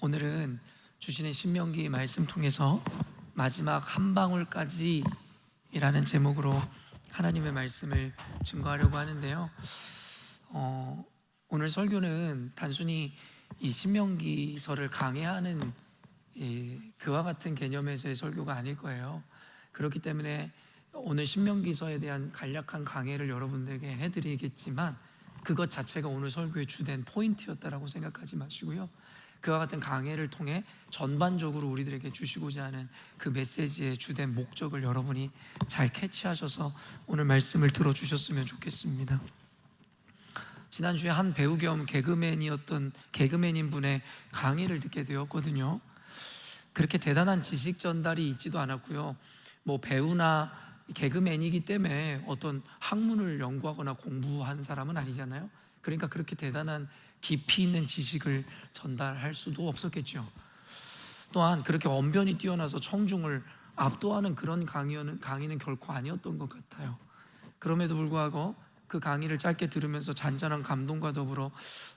오늘은 주시는 신명기 말씀 통해서 마지막 한 방울까지 이라는 제목으로 하나님의 말씀을 증거하려고 하는데요. 오늘 설교는 단순히 이 신명기서를 강해하는 그와 같은 개념에서의 설교가 아닐 거예요. 그렇기 때문에 오늘 신명기서에 대한 간략한 강해를 여러분들에게 해드리겠지만 그것 자체가 오늘 설교의 주된 포인트였다라고 생각하지 마시고요, 그와 같은 강해를 통해 전반적으로 우리들에게 주시고자 하는 그 메시지의 주된 목적을 여러분이 잘 캐치하셔서 오늘 말씀을 들어주셨으면 좋겠습니다. 지난주에 한 배우 겸 개그맨인 분의 강의를 듣게 되었거든요. 그렇게 대단한 지식 전달이 있지도 않았고요, 배우나 개그맨이기 때문에 어떤 학문을 연구하거나 공부한 사람은 아니잖아요. 그러니까 그렇게 대단한 깊이 있는 지식을 전달할 수도 없었겠죠. 또한 그렇게 언변이 뛰어나서 청중을 압도하는 그런 강의는 결코 아니었던 것 같아요. 그럼에도 불구하고 그 강의를 짧게 들으면서 잔잔한 감동과 더불어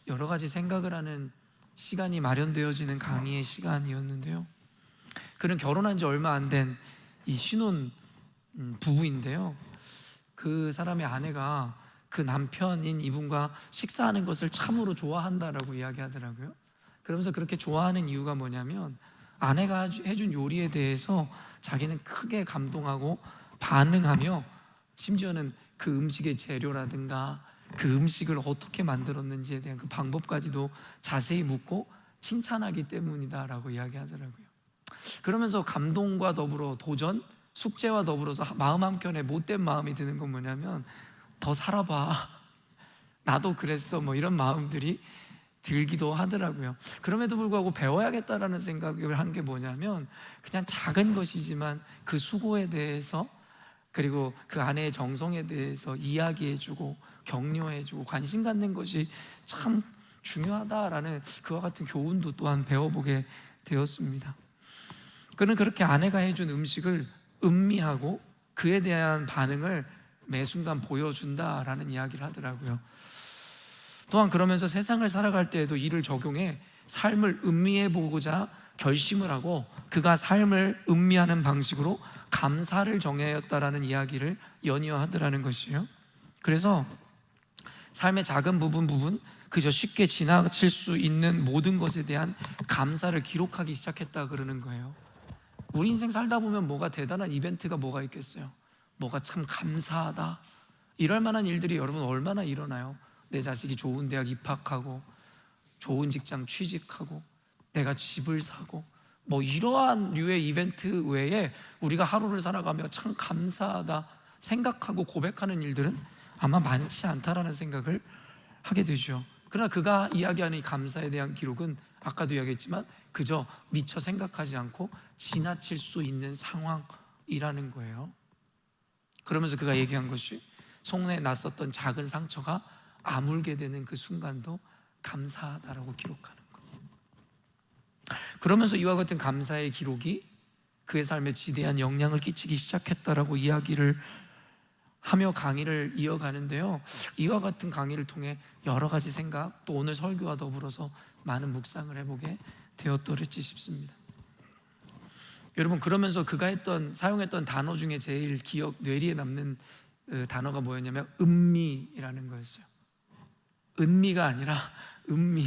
여러 가지 생각을 하는 시간이 마련되어지는 강의의 시간이었는데요, 그는 결혼한 지 얼마 안 된 이 신혼 부부인데요, 그 사람의 아내가 그 남편인 이분과 식사하는 것을 참으로 좋아한다라고 이야기하더라고요. 그러면서 그렇게 좋아하는 이유가 뭐냐면 아내가 해준 요리에 대해서 자기는 크게 감동하고 반응하며, 심지어는 그 음식의 재료라든가 그 음식을 어떻게 만들었는지에 대한 그 방법까지도 자세히 묻고 칭찬하기 때문이다라고 이야기하더라고요. 그러면서 감동과 더불어 도전, 숙제와 더불어서 마음 한켠에 못된 마음이 드는 건 뭐냐면 더 살아봐, 나도 그랬어, 이런 마음들이 들기도 하더라고요. 그럼에도 불구하고 배워야겠다라는 생각을 한 게 뭐냐면 그냥 작은 것이지만 그 수고에 대해서, 그리고 그 아내의 정성에 대해서 이야기해주고 격려해주고 관심 갖는 것이 참 중요하다라는 그와 같은 교훈도 또한 배워보게 되었습니다. 그는 그렇게 아내가 해준 음식을 음미하고 그에 대한 반응을 매 순간 보여준다라는 이야기를 하더라고요. 또한 그러면서 세상을 살아갈 때에도 이를 적용해 삶을 음미해보고자 결심을 하고 그가 삶을 음미하는 방식으로 감사를 정하였다라는 이야기를 연이어 하더라는 것이에요. 그래서 삶의 작은 부분 그저 쉽게 지나칠 수 있는 모든 것에 대한 감사를 기록하기 시작했다 그러는 거예요. 우리 인생 살다 보면 뭐가 대단한 이벤트가 뭐가 있겠어요? 뭐가 참 감사하다, 이럴 만한 일들이 여러분 얼마나 일어나요? 내 자식이 좋은 대학 입학하고 좋은 직장 취직하고 내가 집을 사고 이러한 류의 이벤트 외에 우리가 하루를 살아가며 참 감사하다 생각하고 고백하는 일들은 아마 많지 않다라는 생각을 하게 되죠. 그러나 그가 이야기하는 이 감사에 대한 기록은 아까도 이야기했지만 그저 미처 생각하지 않고 지나칠 수 있는 상황이라는 거예요. 그러면서 그가 얘기한 것이 속내에 났었던 작은 상처가 아물게 되는 그 순간도 감사하다라고 기록하는 거예요. 그러면서 이와 같은 감사의 기록이 그의 삶에 지대한 영향을 끼치기 시작했다라고 이야기를 하며 강의를 이어가는데요, 이와 같은 강의를 통해 여러 가지 생각, 또 오늘 설교와 더불어서 많은 묵상을 해보게 되었더랬지 싶습니다. 여러분, 그러면서 그가 사용했던 단어 중에 제일 뇌리에 남는 단어가 뭐였냐면 음미라는 거였어요. 은미가 아니라 음미.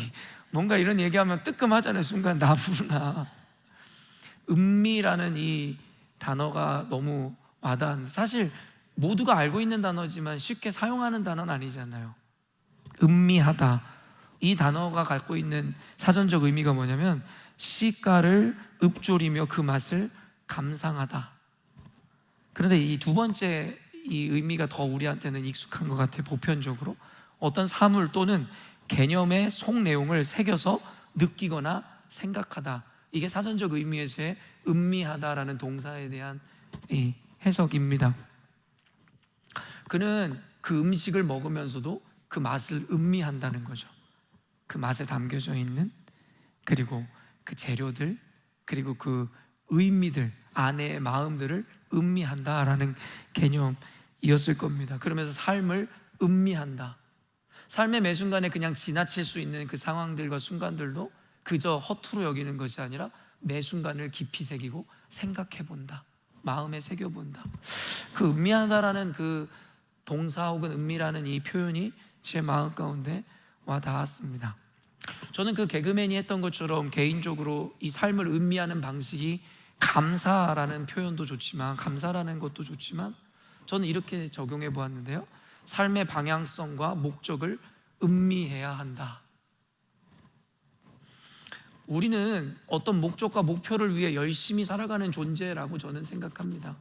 뭔가 이런 얘기하면 뜨끔하잖아요. 순간 나부나. 음미라는 이 단어가 너무 와닿는, 사실 모두가 알고 있는 단어지만 쉽게 사용하는 단어는 아니잖아요. 음미하다, 이 단어가 갖고 있는 사전적 의미가 뭐냐면 시가를 읊조리며 그 맛을 감상하다. 그런데 이 두 번째 이 의미가 더 우리한테는 익숙한 것 같아요. 보편적으로 어떤 사물 또는 개념의 속 내용을 새겨서 느끼거나 생각하다, 이게 사전적 의미에서의 음미하다라는 동사에 대한 이 해석입니다. 그는 그 음식을 먹으면서도 그 맛을 음미한다는 거죠. 그 맛에 담겨져 있는, 그리고 그 재료들, 그리고 그 의미들, 아내의 마음들을 음미한다라는 개념이었을 겁니다. 그러면서 삶을 음미한다, 삶의 매 순간에 그냥 지나칠 수 있는 그 상황들과 순간들도 그저 허투루 여기는 것이 아니라 매 순간을 깊이 새기고 생각해 본다, 마음에 새겨 본다. 그 음미하다라는 그 동사 혹은 음미라는 이 표현이 제 마음 가운데 와 닿았습니다. 저는 그 개그맨이 했던 것처럼 개인적으로 이 삶을 음미하는 방식이 감사라는 표현도 좋지만, 감사라는 것도 좋지만, 저는 이렇게 적용해 보았는데요, 삶의 방향성과 목적을 음미해야 한다. 우리는 어떤 목적과 목표를 위해 열심히 살아가는 존재라고 저는 생각합니다.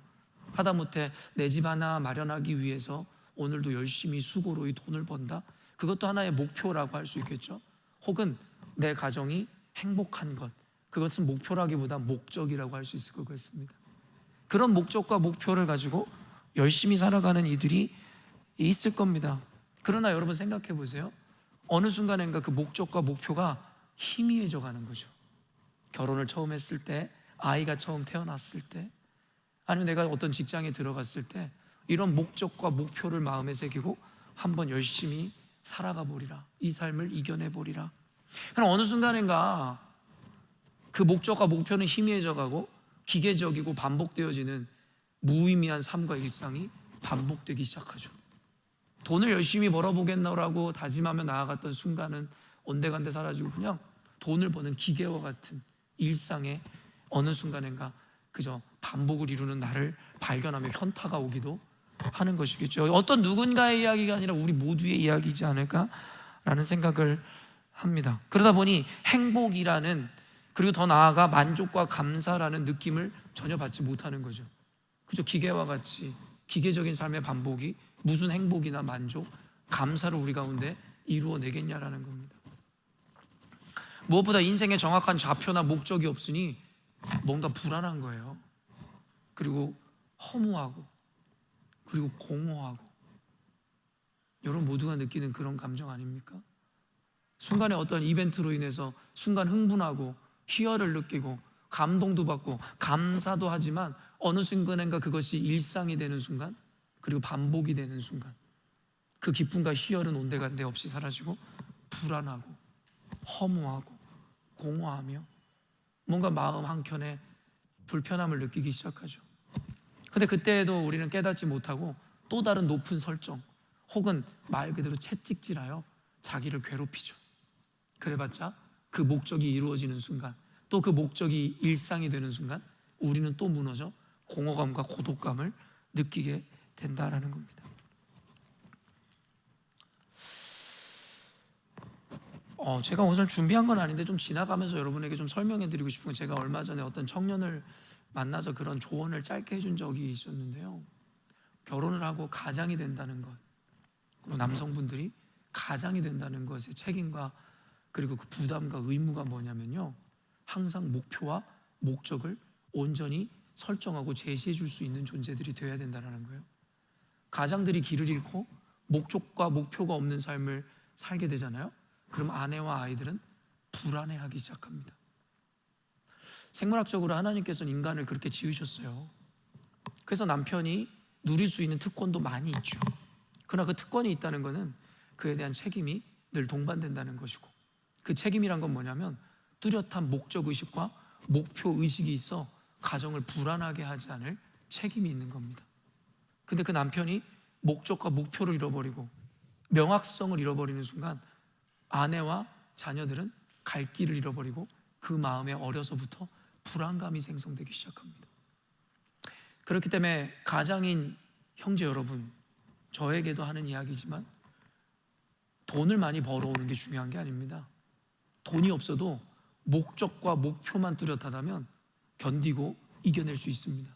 하다못해 내 집 하나 마련하기 위해서 오늘도 열심히 수고로 이 돈을 번다, 그것도 하나의 목표라고 할 수 있겠죠. 혹은 내 가정이 행복한 것, 그것은 목표라기보다 목적이라고 할 수 있을 것 같습니다. 그런 목적과 목표를 가지고 열심히 살아가는 이들이 있을 겁니다. 그러나 여러분 생각해 보세요. 어느 순간인가 그 목적과 목표가 희미해져 가는 거죠. 결혼을 처음 했을 때, 아이가 처음 태어났을 때, 아니면 내가 어떤 직장에 들어갔을 때, 이런 목적과 목표를 마음에 새기고 한번 열심히 살아가 보리라, 이 삶을 이겨내 보리라. 그럼 어느 순간인가 그 목적과 목표는 희미해져 가고 기계적이고 반복되어지는 무의미한 삶과 일상이 반복되기 시작하죠. 돈을 열심히 벌어보겠노라고 다짐하며 나아갔던 순간은 온데간데 사라지고 그냥 돈을 버는 기계와 같은 일상에 어느 순간인가 그저 반복을 이루는 나를 발견하며 현타가 오기도 하는 것이겠죠. 어떤 누군가의 이야기가 아니라 우리 모두의 이야기이지 않을까라는 생각을 합니다. 그러다 보니 행복이라는, 그리고 더 나아가 만족과 감사라는 느낌을 전혀 받지 못하는 거죠. 그저 기계와 같이 기계적인 삶의 반복이 무슨 행복이나 만족, 감사를 우리 가운데 이루어내겠냐라는 겁니다. 무엇보다 인생에 정확한 좌표나 목적이 없으니 뭔가 불안한 거예요. 그리고 허무하고, 그리고 공허하고. 여러분 모두가 느끼는 그런 감정 아닙니까? 순간에 어떤 이벤트로 인해서 순간 흥분하고 희열을 느끼고 감동도 받고 감사도 하지만 어느 순간인가 그것이 일상이 되는 순간, 그리고 반복이 되는 순간, 그 기쁨과 희열은 온데간데 없이 사라지고 불안하고 허무하고 공허하며 뭔가 마음 한켠에 불편함을 느끼기 시작하죠. 근데 그때에도 우리는 깨닫지 못하고 또 다른 높은 설정 혹은 말 그대로 채찍질하여 자기를 괴롭히죠. 그래봤자 그 목적이 이루어지는 순간, 또 그 목적이 일상이 되는 순간 우리는 또 무너져 공허감과 고독감을 느끼게 된다라는 겁니다. 제가 오늘 준비한 건 아닌데 좀 지나가면서 여러분에게 좀 설명해 드리고 싶은 건, 제가 얼마 전에 어떤 청년을 만나서 그런 조언을 짧게 해준 적이 있었는데요, 결혼을 하고 가장이 된다는 것, 그리고 남성분들이 가장이 된다는 것의 책임과 그리고 그 부담과 의무가 뭐냐면요, 항상 목표와 목적을 온전히 설정하고 제시해 줄 수 있는 존재들이 되어야 된다는 거예요. 가장들이 길을 잃고 목적과 목표가 없는 삶을 살게 되잖아요. 그럼 아내와 아이들은 불안해하기 시작합니다. 생물학적으로 하나님께서는 인간을 그렇게 지으셨어요. 그래서 남편이 누릴 수 있는 특권도 많이 있죠. 그러나 그 특권이 있다는 것은 그에 대한 책임이 늘 동반된다는 것이고, 그 책임이란 건 뭐냐면 뚜렷한 목적의식과 목표의식이 있어 가정을 불안하게 하지 않을 책임이 있는 겁니다. 근데 그 남편이 목적과 목표를 잃어버리고 명확성을 잃어버리는 순간 아내와 자녀들은 갈 길을 잃어버리고 그 마음에 어려서부터 불안감이 생성되기 시작합니다. 그렇기 때문에 가장인 형제 여러분, 저에게도 하는 이야기지만 돈을 많이 벌어오는 게 중요한 게 아닙니다. 돈이 없어도 목적과 목표만 뚜렷하다면 견디고 이겨낼 수 있습니다.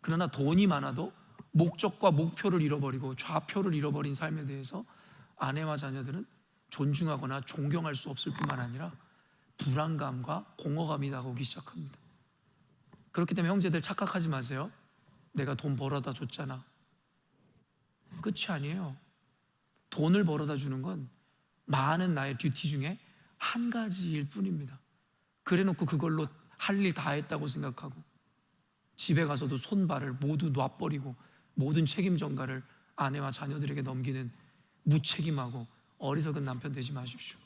그러나 돈이 많아도 목적과 목표를 잃어버리고 좌표를 잃어버린 삶에 대해서 아내와 자녀들은 존중하거나 존경할 수 없을 뿐만 아니라 불안감과 공허감이 다가오기 시작합니다. 그렇기 때문에 형제들 착각하지 마세요. 내가 돈 벌어다 줬잖아. 끝이 아니에요. 돈을 벌어다 주는 건 많은 나의 듀티 중에 한 가지일 뿐입니다. 그래놓고 그걸로 할 일 다 했다고 생각하고 집에 가서도 손발을 모두 놔버리고 모든 책임 전가를 아내와 자녀들에게 넘기는 무책임하고 어리석은 남편 되지 마십시오.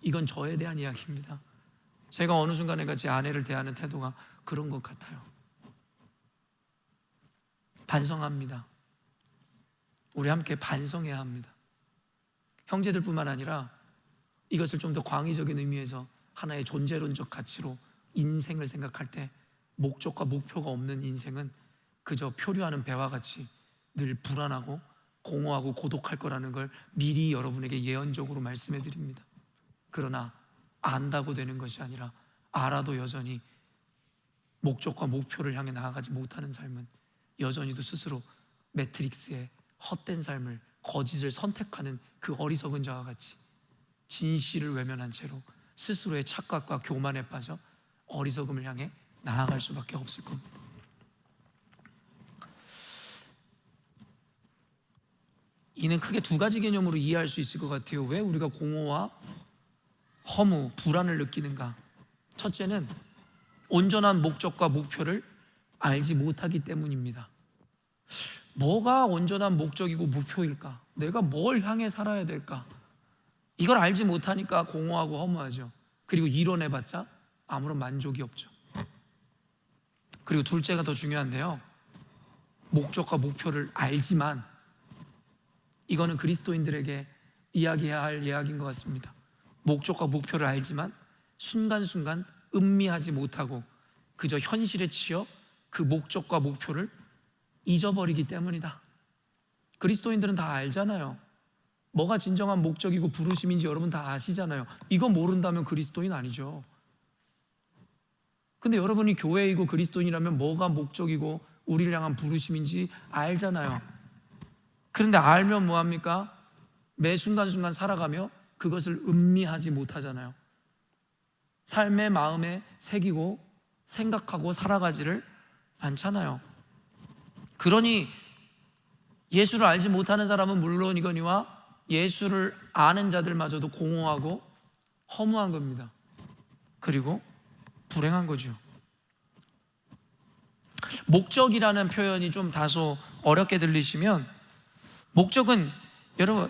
이건 저에 대한 이야기입니다. 제가 어느 순간에 제 아내를 대하는 태도가 그런 것 같아요. 반성합니다. 우리 함께 반성해야 합니다. 형제들뿐만 아니라 이것을 좀 더 광의적인 의미에서 하나의 존재론적 가치로 인생을 생각할 때 목적과 목표가 없는 인생은 그저 표류하는 배와 같이 늘 불안하고 공허하고 고독할 거라는 걸 미리 여러분에게 예언적으로 말씀해 드립니다. 그러나 안다고 되는 것이 아니라 알아도 여전히 목적과 목표를 향해 나아가지 못하는 삶은 여전히도 스스로 매트릭스의 헛된 삶을, 거짓을 선택하는 그 어리석은 자와 같이 진실을 외면한 채로 스스로의 착각과 교만에 빠져 어리석음을 향해 나아갈 수밖에 없을 겁니다. 이는 크게 두 가지 개념으로 이해할 수 있을 것 같아요. 왜 우리가 공허와 허무, 불안을 느끼는가? 첫째는 온전한 목적과 목표를 알지 못하기 때문입니다. 뭐가 온전한 목적이고 목표일까? 내가 뭘 향해 살아야 될까? 이걸 알지 못하니까 공허하고 허무하죠. 그리고 이뤄내봤자 아무런 만족이 없죠. 그리고 둘째가 더 중요한데요, 목적과 목표를 알지만, 이거는 그리스도인들에게 이야기해야 할 이야기인 것 같습니다. 목적과 목표를 알지만 순간순간 음미하지 못하고 그저 현실에 치여 그 목적과 목표를 잊어버리기 때문이다. 그리스도인들은 다 알잖아요. 뭐가 진정한 목적이고 부르심인지 여러분 다 아시잖아요. 이거 모른다면 그리스도인 아니죠. 근데 여러분이 교회이고 그리스도인이라면 뭐가 목적이고 우리를 향한 부르심인지 알잖아요. 그런데 알면 뭐합니까? 매 순간순간 살아가며 그것을 음미하지 못하잖아요. 삶의 마음에 새기고 생각하고 살아가지를 않잖아요. 그러니 예수를 알지 못하는 사람은 물론이거니와 예수를 아는 자들마저도 공허하고 허무한 겁니다. 그리고 불행한 거죠. 목적이라는 표현이 좀 다소 어렵게 들리시면, 목적은 여러분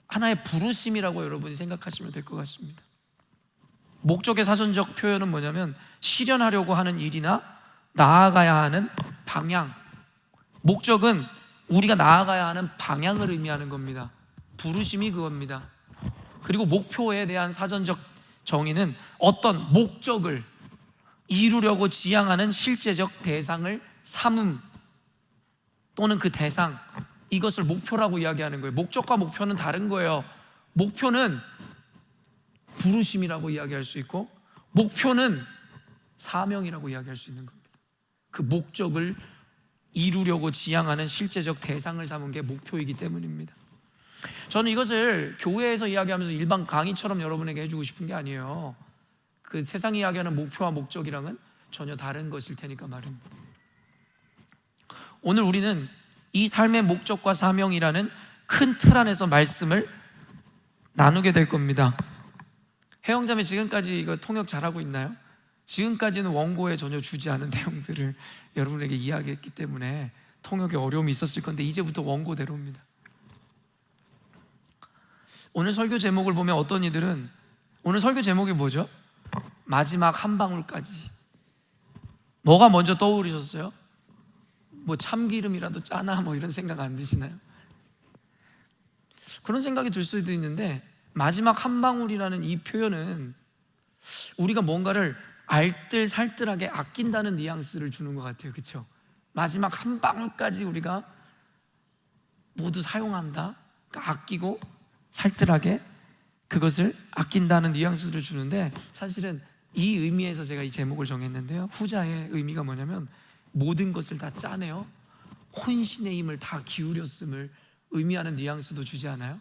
하나의 부르심이라고 여러분이 생각하시면 될 것 같습니다. 목적의 사전적 표현은 뭐냐면 실현하려고 하는 일이나 나아가야 하는 방향. 목적은 우리가 나아가야 하는 방향을 의미하는 겁니다. 부르심이 그겁니다. 그리고 목표에 대한 사전적 정의는 어떤 목적을 이루려고 지향하는 실제적 대상을 삼음, 또는 그 대상, 이것을 목표라고 이야기하는 거예요. 목적과 목표는 다른 거예요. 목표는 부르심이라고 이야기할 수 있고, 목표는 사명이라고 이야기할 수 있는 겁니다. 그 목적을 이루려고 지향하는 실제적 대상을 삼은 게 목표이기 때문입니다. 저는 이것을 교회에서 이야기하면서 일반 강의처럼 여러분에게 해주고 싶은 게 아니에요. 그 세상이 이야기하는 목표와 목적이랑은 전혀 다른 것일 테니까 말입니다. 오늘 우리는 이 삶의 목적과 사명이라는 큰 틀 안에서 말씀을 나누게 될 겁니다. 혜영자매 지금까지 이거 통역 잘하고 있나요? 지금까지는 원고에 전혀 주지 않은 내용들을 여러분에게 이야기했기 때문에 통역에 어려움이 있었을 건데 이제부터 원고대로입니다. 오늘 설교 제목을 보면 어떤 이들은, 오늘 설교 제목이 뭐죠? 마지막 한 방울까지. 뭐가 먼저 떠오르셨어요? 뭐 참기름이라도 짜나 뭐 이런 생각 안 드시나요? 그런 생각이 들 수도 있는데, 마지막 한 방울이라는 이 표현은 우리가 뭔가를 알뜰살뜰하게 아낀다는 뉘앙스를 주는 것 같아요. 그렇죠? 마지막 한 방울까지 우리가 모두 사용한다, 그러니까 아끼고 살뜰하게 그것을 아낀다는 뉘앙스를 주는데, 사실은 이 의미에서 제가 이 제목을 정했는데요, 후자의 의미가 뭐냐면 모든 것을 다 짜내어 혼신의 힘을 다 기울였음을 의미하는 뉘앙스도 주지 않아요?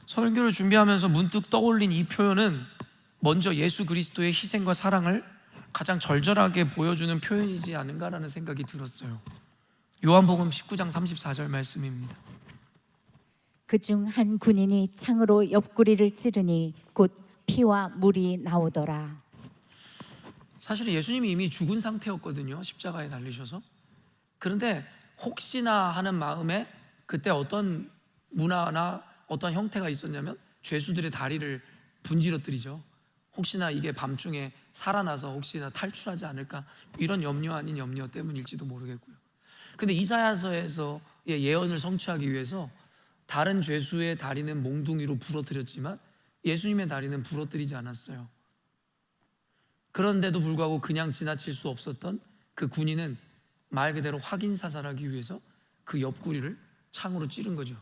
설교를 준비하면서 문득 떠올린 이 표현은 먼저 예수 그리스도의 희생과 사랑을 가장 절절하게 보여주는 표현이지 않은가라는 생각이 들었어요. 요한복음 19장 34절 말씀입니다. 그중 한 군인이 창으로 옆구리를 찌르니 곧 피와 물이 나오더라. 사실 예수님이 이미 죽은 상태였거든요, 십자가에 달리셔서. 그런데 혹시나 하는 마음에 그때 어떤 문화나 어떤 형태가 있었냐면 죄수들의 다리를 분지러뜨리죠. 혹시나 이게 밤중에 살아나서 혹시나 탈출하지 않을까, 이런 염려 아닌 염려 때문일지도 모르겠고요. 근데 이사야서에서 예언을 성취하기 위해서 다른 죄수의 다리는 몽둥이로 부러뜨렸지만 예수님의 다리는 부러뜨리지 않았어요. 그런데도 불구하고 그냥 지나칠 수 없었던 그 군인은 말 그대로 확인 사살하기 위해서 그 옆구리를 창으로 찌른 거죠.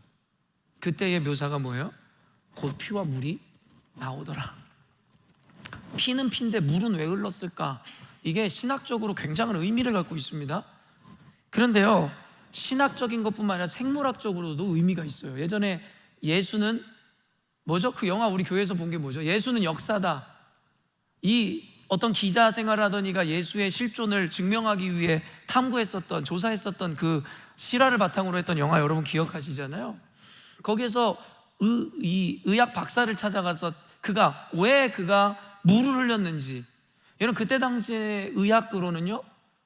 그때의 묘사가 뭐예요? 곧 피와 물이 나오더라. 피는 피인데 물은 왜 흘렀을까? 이게 신학적으로 굉장한 의미를 갖고 있습니다. 그런데요, 신학적인 것뿐만 아니라 생물학적으로도 의미가 있어요. 예전에 예수는 뭐죠? 그 영화 우리 교회에서 본 게 뭐죠? 예수는 역사다. 이 어떤 기자 생활하던 이가 예수의 실존을 증명하기 위해 탐구했었던, 조사했었던 그 실화를 바탕으로 했던 영화 여러분 기억하시잖아요. 거기에서 의학 박사를 찾아가서 왜 그가 물을 흘렸는지, 여러분 그때 당시에 의학으로는요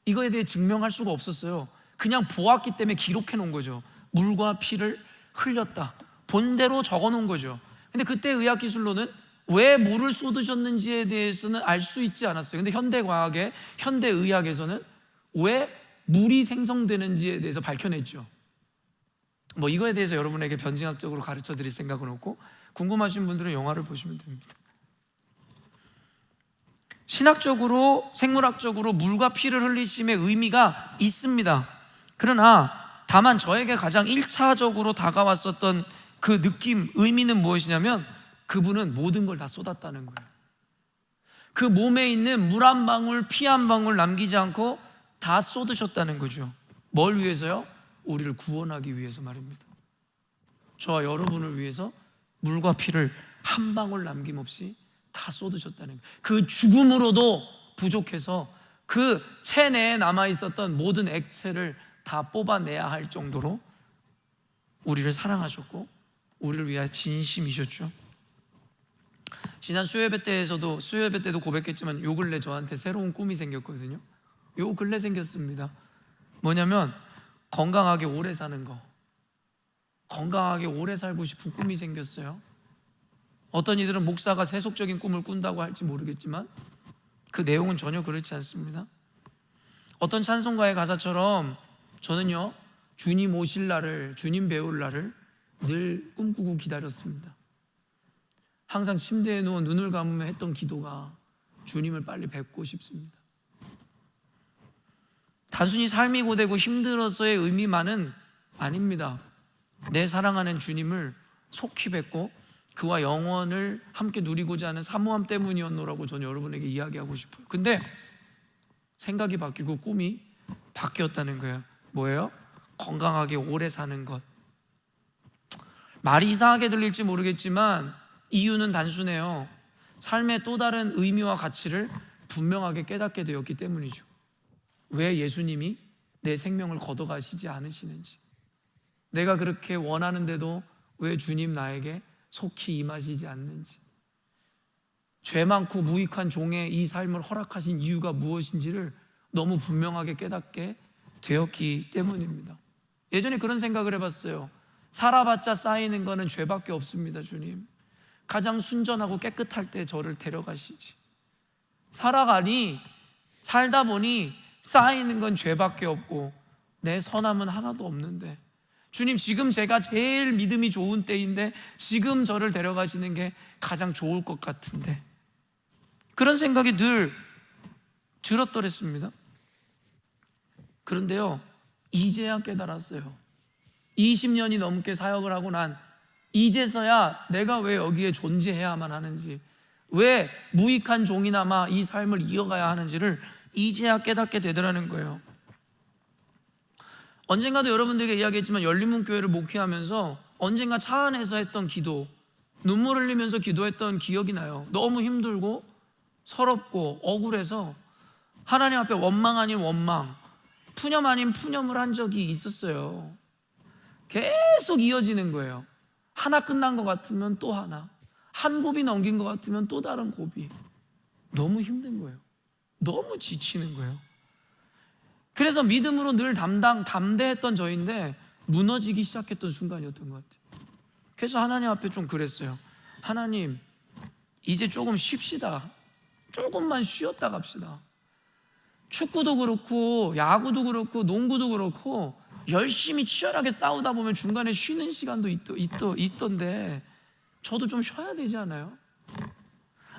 이거에 대해 증명할 수가 없었어요. 그냥 보았기 때문에 기록해 놓은 거죠. 물과 피를 흘렸다, 본대로 적어 놓은 거죠. 근데 그때 의학 기술로는 왜 물을 쏟으셨는지에 대해서는 알 수 있지 않았어요. 근데 현대 과학의 현대 의학에서는 왜 물이 생성되는지에 대해서 밝혀냈죠. 뭐 이거에 대해서 여러분에게 변증학적으로 가르쳐 드릴 생각은 없고, 궁금하신 분들은 영화를 보시면 됩니다. 신학적으로 생물학적으로 물과 피를 흘리심의 의미가 있습니다. 그러나 다만 저에게 가장 1차적으로 다가왔었던 그 느낌, 의미는 무엇이냐면 그분은 모든 걸 다 쏟았다는 거예요. 그 몸에 있는 물 한 방울, 피 한 방울 남기지 않고 다 쏟으셨다는 거죠. 뭘 위해서요? 우리를 구원하기 위해서 말입니다. 저와 여러분을 위해서 물과 피를 한 방울 남김없이 다 쏟으셨다는 거예요. 그 죽음으로도 부족해서 그 체내에 남아있었던 모든 액체를 다 뽑아내야 할 정도로 우리를 사랑하셨고 우리를 위하여 진심이셨죠. 지난 수요예배 때도 고백했지만 요 근래 저한테 새로운 꿈이 생겼거든요. 요 근래 생겼습니다. 뭐냐면 건강하게 오래 사는 거, 건강하게 오래 살고 싶은 꿈이 생겼어요. 어떤 이들은 목사가 세속적인 꿈을 꾼다고 할지 모르겠지만 그 내용은 전혀 그렇지 않습니다. 어떤 찬송가의 가사처럼 저는요 주님 오실 날을, 주님 배울 날을 늘 꿈꾸고 기다렸습니다. 항상 침대에 누워 눈을 감으며 했던 기도가 주님을 빨리 뵙고 싶습니다. 단순히 삶이 고되고 힘들어서의 의미만은 아닙니다. 내 사랑하는 주님을 속히 뵙고 그와 영원을 함께 누리고자 하는 사모함 때문이었노라고 저는 여러분에게 이야기하고 싶어요. 근데 생각이 바뀌고 꿈이 바뀌었다는 거예요. 뭐예요? 건강하게 오래 사는 것. 말이 이상하게 들릴지 모르겠지만 이유는 단순해요. 삶의 또 다른 의미와 가치를 분명하게 깨닫게 되었기 때문이죠. 왜 예수님이 내 생명을 걷어가시지 않으시는지, 내가 그렇게 원하는데도 왜 주님 나에게 속히 임하시지 않는지, 죄 많고 무익한 종의 이 삶을 허락하신 이유가 무엇인지를 너무 분명하게 깨닫게 되었기 때문입니다. 예전에 그런 생각을 해봤어요. 살아봤자 쌓이는 거는 죄밖에 없습니다. 주님, 가장 순전하고 깨끗할 때 저를 데려가시지. 살다 보니 쌓이는 건 죄밖에 없고 내 선함은 하나도 없는데, 주님 지금 제가 제일 믿음이 좋은 때인데 지금 저를 데려가시는 게 가장 좋을 것 같은데, 그런 생각이 늘 들었더랬습니다. 그런데요 이제야 깨달았어요. 20년이 넘게 사역을 하고 난 이제서야 내가 왜 여기에 존재해야만 하는지, 왜 무익한 종이나마 이 삶을 이어가야 하는지를 이제야 깨닫게 되더라는 거예요. 언젠가도 여러분들에게 이야기했지만 열린문교회를 목회하면서 언젠가 차 안에서 했던 기도, 눈물 흘리면서 기도했던 기억이 나요. 너무 힘들고 서럽고 억울해서 하나님 앞에 원망 아닌 원망, 푸념 아닌 푸념을 한 적이 있었어요. 계속 이어지는 거예요. 하나 끝난 것 같으면 또 하나, 한 곱이 넘긴 것 같으면 또 다른 곱이. 너무 힘든 거예요. 너무 지치는 거예요. 그래서 믿음으로 늘 담대했던 저인데 무너지기 시작했던 순간이었던 것 같아요. 그래서 하나님 앞에 좀 그랬어요. 하나님, 이제 조금 쉽시다. 조금만 쉬었다 갑시다. 축구도 그렇고 야구도 그렇고 농구도 그렇고 열심히 치열하게 싸우다 보면 중간에 쉬는 시간도 있던데 저도 좀 쉬어야 되지 않아요?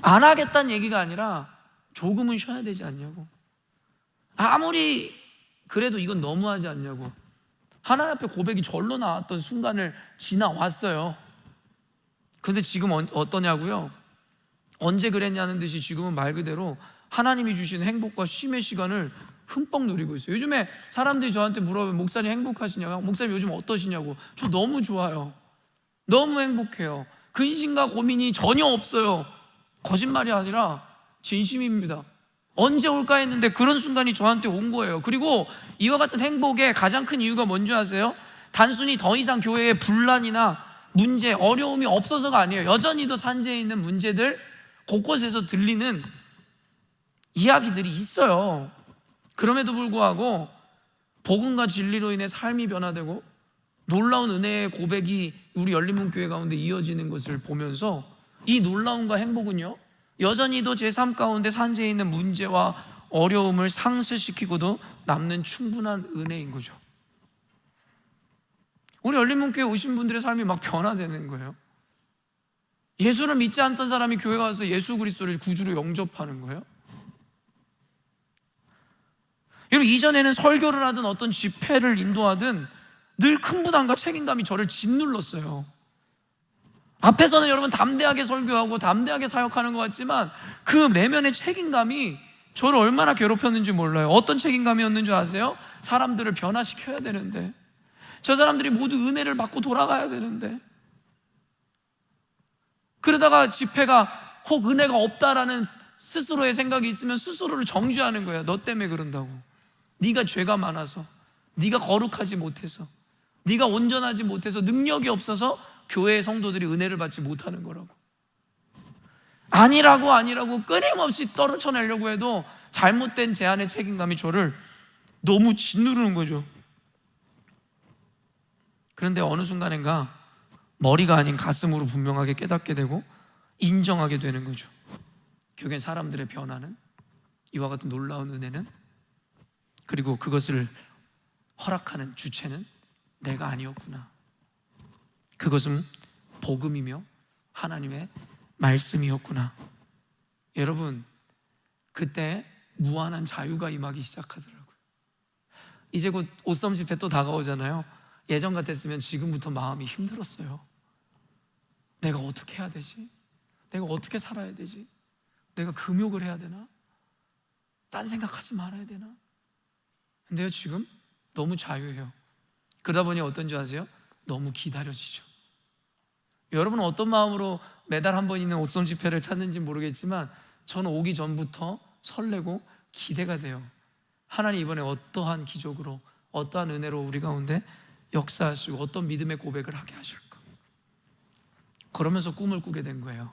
안 하겠다는 얘기가 아니라 조금은 쉬어야 되지 않냐고. 아무리 그래도 이건 너무하지 않냐고. 하나님 앞에 고백이 절로 나왔던 순간을 지나왔어요. 근데 지금 어떠냐고요? 언제 그랬냐는 듯이 지금은 말 그대로 하나님이 주신 행복과 쉼의 시간을 흠뻑 누리고 있어요. 요즘에 사람들이 저한테 물어보면 목사님 행복하시냐고, 목사님 요즘 어떠시냐고. 저 너무 좋아요. 너무 행복해요. 근심과 고민이 전혀 없어요. 거짓말이 아니라 진심입니다. 언제 올까 했는데 그런 순간이 저한테 온 거예요. 그리고 이와 같은 행복의 가장 큰 이유가 뭔지 아세요? 단순히 더 이상 교회에 분란이나 문제, 어려움이 없어서가 아니에요. 여전히도 산재에 있는 문제들 곳곳에서 들리는 이야기들이 있어요. 그럼에도 불구하고 복음과 진리로 인해 삶이 변화되고 놀라운 은혜의 고백이 우리 열린문교회 가운데 이어지는 것을 보면서 이 놀라움과 행복은요, 여전히도 제 삶 가운데 산재에 있는 문제와 어려움을 상쇄시키고도 남는 충분한 은혜인 거죠. 우리 열린문교회 오신 분들의 삶이 막 변화되는 거예요. 예수를 믿지 않던 사람이 교회 와서 예수 그리스도를 구주로 영접하는 거예요. 여러분, 이전에는 설교를 하든 어떤 집회를 인도하든 늘 큰 부담과 책임감이 저를 짓눌렀어요. 앞에서는 여러분 담대하게 설교하고 담대하게 사역하는 것 같지만 그 내면의 책임감이 저를 얼마나 괴롭혔는지 몰라요. 어떤 책임감이었는지 아세요? 사람들을 변화시켜야 되는데, 저 사람들이 모두 은혜를 받고 돌아가야 되는데, 그러다가 집회가 혹 은혜가 없다라는 스스로의 생각이 있으면 스스로를 정죄하는 거예요. 너 때문에 그런다고. 네가 죄가 많아서, 네가 거룩하지 못해서, 네가 온전하지 못해서, 능력이 없어서 교회의 성도들이 은혜를 받지 못하는 거라고. 아니라고 끊임없이 떨어쳐내려고 해도 잘못된 제안의 책임감이 저를 너무 짓누르는 거죠. 그런데 어느 순간인가 머리가 아닌 가슴으로 분명하게 깨닫게 되고 인정하게 되는 거죠. 결국엔 사람들의 변화는, 이와 같은 놀라운 은혜는, 그리고 그것을 허락하는 주체는 내가 아니었구나. 그것은 복음이며 하나님의 말씀이었구나. 여러분, 그때 무한한 자유가 임하기 시작하더라고요. 이제 곧 옷섬 집회 또 다가오잖아요. 예전 같았으면 지금부터 마음이 힘들었어요. 내가 어떻게 해야 되지? 내가 어떻게 살아야 되지? 내가 금욕을 해야 되나? 딴 생각하지 말아야 되나? 근데요, 지금 너무 자유해요. 그러다 보니 어떤지 아세요? 너무 기다려지죠. 여러분은 어떤 마음으로 매달 한 번 있는 옷섬 집회를 찾는지 모르겠지만 저는 오기 전부터 설레고 기대가 돼요. 하나님 이번에 어떠한 기적으로, 어떠한 은혜로 우리 가운데 역사하시고 어떤 믿음의 고백을 하게 하실까. 그러면서 꿈을 꾸게 된 거예요.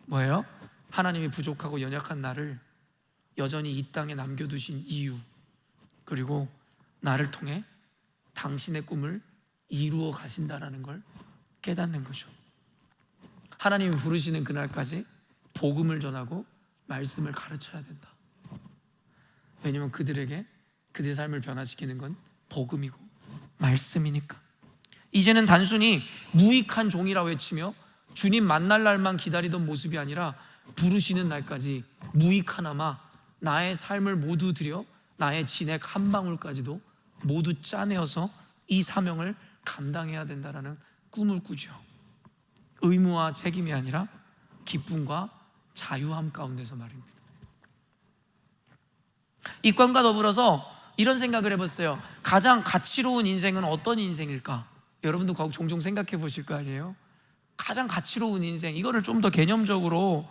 뭐예요? 하나님이 부족하고 연약한 나를 여전히 이 땅에 남겨두신 이유, 그리고 나를 통해 당신의 꿈을 이루어 가신다라는 걸 깨닫는 거죠. 하나님이 부르시는 그날까지 복음을 전하고 말씀을 가르쳐야 된다. 왜냐하면 그들에게 그들의 삶을 변화시키는 건 복음이고 말씀이니까. 이제는 단순히 무익한 종이라 외치며 주님 만날 날만 기다리던 모습이 아니라 부르시는 날까지 무익하나마 나의 삶을 모두 드려 나의 진액 한 방울까지도 모두 짜내어서 이 사명을 감당해야 된다라는 꿈을 꾸죠. 의무와 책임이 아니라 기쁨과 자유함 가운데서 말입니다. 이 꿈과 더불어서 이런 생각을 해봤어요. 가장 가치로운 인생은 어떤 인생일까? 여러분도 종종 생각해 보실 거 아니에요? 가장 가치로운 인생, 이거를 좀 더 개념적으로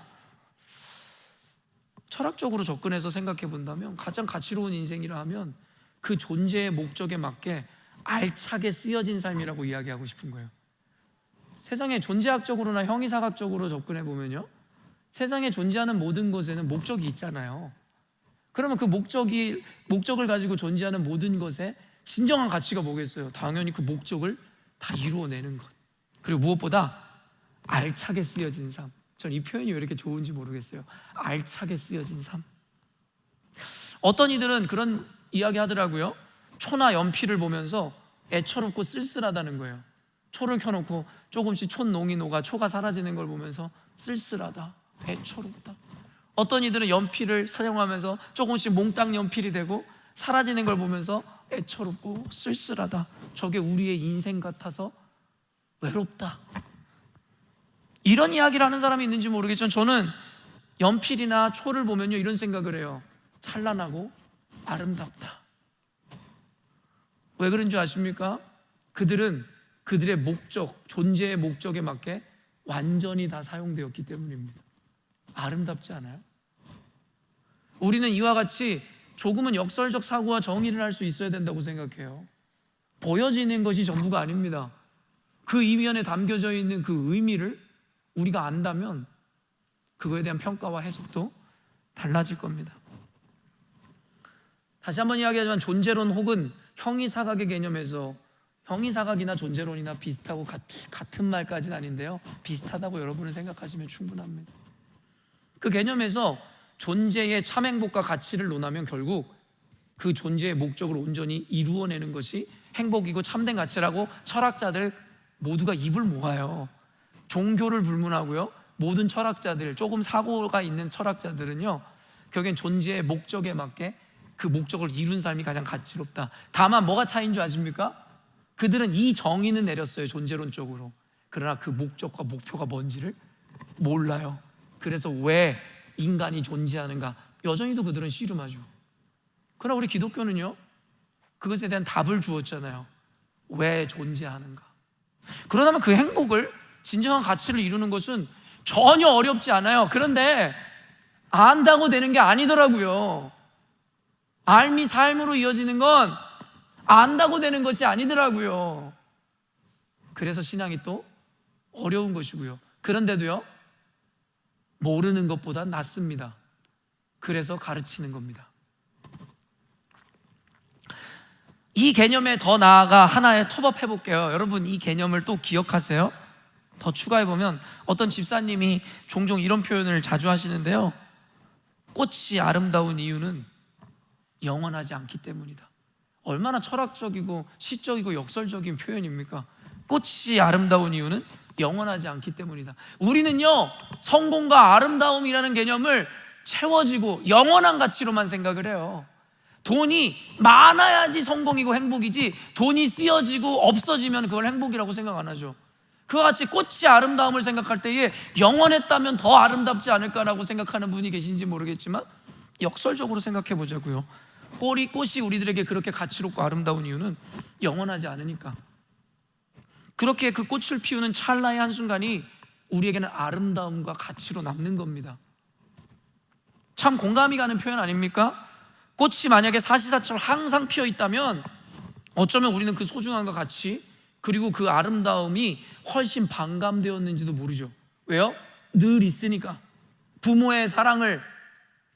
철학적으로 접근해서 생각해 본다면 가장 가치로운 인생이라 하면 그 존재의 목적에 맞게 알차게 쓰여진 삶이라고 이야기하고 싶은 거예요. 세상에 존재학적으로나 형이사학적으로 접근해 보면요, 세상에 존재하는 모든 것에는 목적이 있잖아요. 그러면 그 목적을 가지고 존재하는 모든 것에 진정한 가치가 뭐겠어요? 당연히 그 목적을 다 이루어내는 것, 그리고 무엇보다 알차게 쓰여진 삶. 전 이 표현이 왜 이렇게 좋은지 모르겠어요. 알차게 쓰여진 삶. 어떤 이들은 그런 이야기 하더라고요. 초나 연필을 보면서 애처롭고 쓸쓸하다는 거예요. 초를 켜놓고 조금씩 촛농이 녹아 초가 사라지는 걸 보면서 쓸쓸하다, 애처롭다. 어떤 이들은 연필을 사용하면서 조금씩 몽땅 연필이 되고 사라지는 걸 보면서 애처롭고 쓸쓸하다. 저게 우리의 인생 같아서 외롭다. 이런 이야기를 하는 사람이 있는지 모르겠지만 저는 연필이나 초를 보면요 이런 생각을 해요. 찬란하고 아름답다. 왜 그런 줄 아십니까? 그들은 그들의 목적, 존재의 목적에 맞게 완전히 다 사용되었기 때문입니다. 아름답지 않아요? 우리는 이와 같이 조금은 역설적 사고와 정의를 할 수 있어야 된다고 생각해요. 보여지는 것이 전부가 아닙니다. 그 이면에 담겨져 있는 그 의미를 우리가 안다면 그거에 대한 평가와 해석도 달라질 겁니다. 다시 한번 이야기하지만 존재론 혹은 형이사각의 개념에서 형이사각이나 존재론이나 비슷하고 같은 말까지는 아닌데요, 비슷하다고 여러분은 생각하시면 충분합니다. 그 개념에서 존재의 참 행복과 가치를 논하면 결국 그 존재의 목적을 온전히 이루어내는 것이 행복이고 참된 가치라고 철학자들 모두가 입을 모아요. 종교를 불문하고요, 모든 철학자들, 조금 사고가 있는 철학자들은요 결국엔 존재의 목적에 맞게 그 목적을 이룬 삶이 가장 가치롭다. 다만 뭐가 차이인 줄 아십니까? 그들은 이 정의는 내렸어요, 존재론적으로. 그러나 그 목적과 목표가 뭔지를 몰라요. 그래서 왜 인간이 존재하는가 여전히도 그들은 씨름하죠. 그러나 우리 기독교는요 그것에 대한 답을 주었잖아요. 왜 존재하는가. 그러다면 그 행복을, 진정한 가치를 이루는 것은 전혀 어렵지 않아요. 그런데 안다고 되는 게 아니더라고요. 알미 삶으로 이어지는 건 안다고 되는 것이 아니더라고요. 그래서 신앙이 또 어려운 것이고요. 그런데도요 모르는 것보다 낫습니다. 그래서 가르치는 겁니다. 이 개념에 더 나아가 하나의 톱업 해볼게요. 여러분 이 개념을 또 기억하세요. 더 추가해보면 어떤 집사님이 종종 이런 표현을 자주 하시는데요, 꽃이 아름다운 이유는 영원하지 않기 때문이다. 얼마나 철학적이고 시적이고 역설적인 표현입니까? 꽃이 아름다운 이유는 영원하지 않기 때문이다. 우리는요 성공과 아름다움이라는 개념을 채워지고 영원한 가치로만 생각을 해요. 돈이 많아야지 성공이고 행복이지, 돈이 쓰여지고 없어지면 그걸 행복이라고 생각 안 하죠. 그와 같이 꽃이 아름다움을 생각할 때에 영원했다면 더 아름답지 않을까라고 생각하는 분이 계신지 모르겠지만 역설적으로 생각해 보자고요. 꽃이 우리들에게 그렇게 가치롭고 아름다운 이유는 영원하지 않으니까. 그렇게 그 꽃을 피우는 찰나의 한순간이 우리에게는 아름다움과 가치로 남는 겁니다. 참 공감이 가는 표현 아닙니까? 꽃이 만약에 사시사철 항상 피어 있다면 어쩌면 우리는 그 소중함과 가치 그리고 그 아름다움이 훨씬 반감되었는지도 모르죠. 왜요? 늘 있으니까. 부모의 사랑을,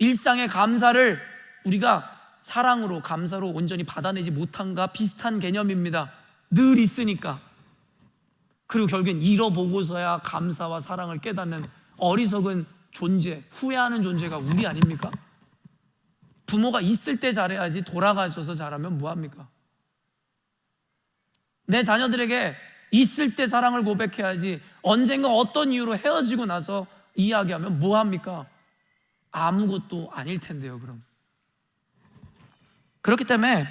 일상의 감사를 우리가 사랑으로, 감사로 온전히 받아내지 못한가 비슷한 개념입니다. 늘 있으니까. 그리고 결국엔 잃어보고서야 감사와 사랑을 깨닫는 어리석은 존재, 후회하는 존재가 우리 아닙니까? 부모가 있을 때 잘해야지 돌아가셔서 잘하면 뭐합니까? 내 자녀들에게 있을 때 사랑을 고백해야지 언젠가 어떤 이유로 헤어지고 나서 이야기하면 뭐합니까? 아무것도 아닐 텐데요. 그럼 그렇기 때문에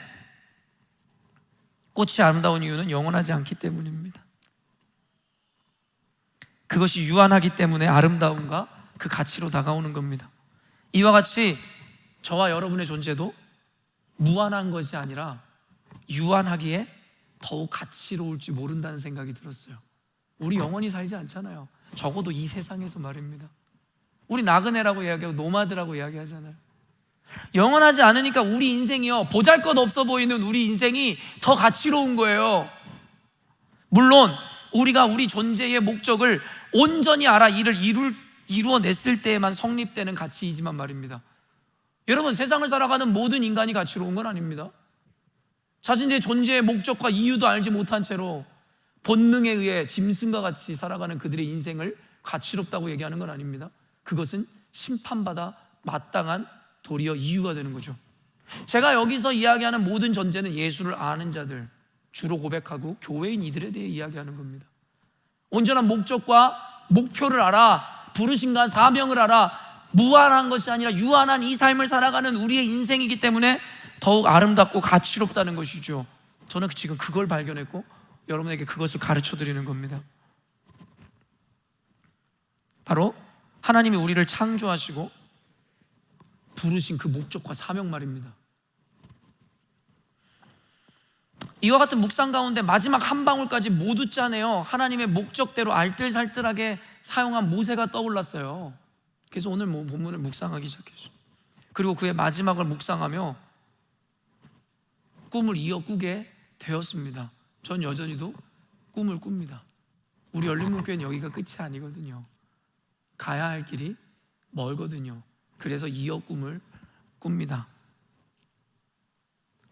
꽃이 아름다운 이유는 영원하지 않기 때문입니다. 그것이 유한하기 때문에 아름다움과 그 가치로 다가오는 겁니다. 이와 같이 저와 여러분의 존재도 무한한 것이 아니라 유한하기에 더욱 가치로울지 모른다는 생각이 들었어요. 우리 영원히 살지 않잖아요. 적어도 이 세상에서 말입니다. 우리 나그네라고 이야기하고 노마드라고 이야기하잖아요. 영원하지 않으니까 우리 인생이요, 보잘것없어 보이는 우리 인생이 더 가치로운 거예요. 물론 우리가 우리 존재의 목적을 온전히 알아 이를 이루어냈을 때에만 성립되는 가치이지만 말입니다. 여러분, 세상을 살아가는 모든 인간이 가치로운 건 아닙니다. 자신의 존재의 목적과 이유도 알지 못한 채로 본능에 의해 짐승과 같이 살아가는 그들의 인생을 가치롭다고 얘기하는 건 아닙니다. 그것은 심판받아 마땅한 도리어 이유가 되는 거죠. 제가 여기서 이야기하는 모든 전제는 예수를 아는 자들, 주로 고백하고 교회인 이들에 대해 이야기하는 겁니다. 온전한 목적과 목표를 알아, 부르심과 사명을 알아, 무한한 것이 아니라 유한한 이 삶을 살아가는 우리의 인생이기 때문에 더욱 아름답고 가치롭다는 것이죠. 저는 지금 그걸 발견했고 여러분에게 그것을 가르쳐 드리는 겁니다. 바로 하나님이 우리를 창조하시고 부르신 그 목적과 사명 말입니다. 이와 같은 묵상 가운데 마지막 한 방울까지 모두 짜내어 하나님의 목적대로 알뜰살뜰하게 사용한 모세가 떠올랐어요. 그래서 오늘 본문을 묵상하기 시작했어요. 그리고 그의 마지막을 묵상하며 꿈을 이어 꾸게 되었습니다. 전 여전히도 꿈을 꿉니다. 우리 열린문교회는 여기가 끝이 아니거든요. 가야 할 길이 멀거든요. 그래서 이어 꿈을 꿉니다.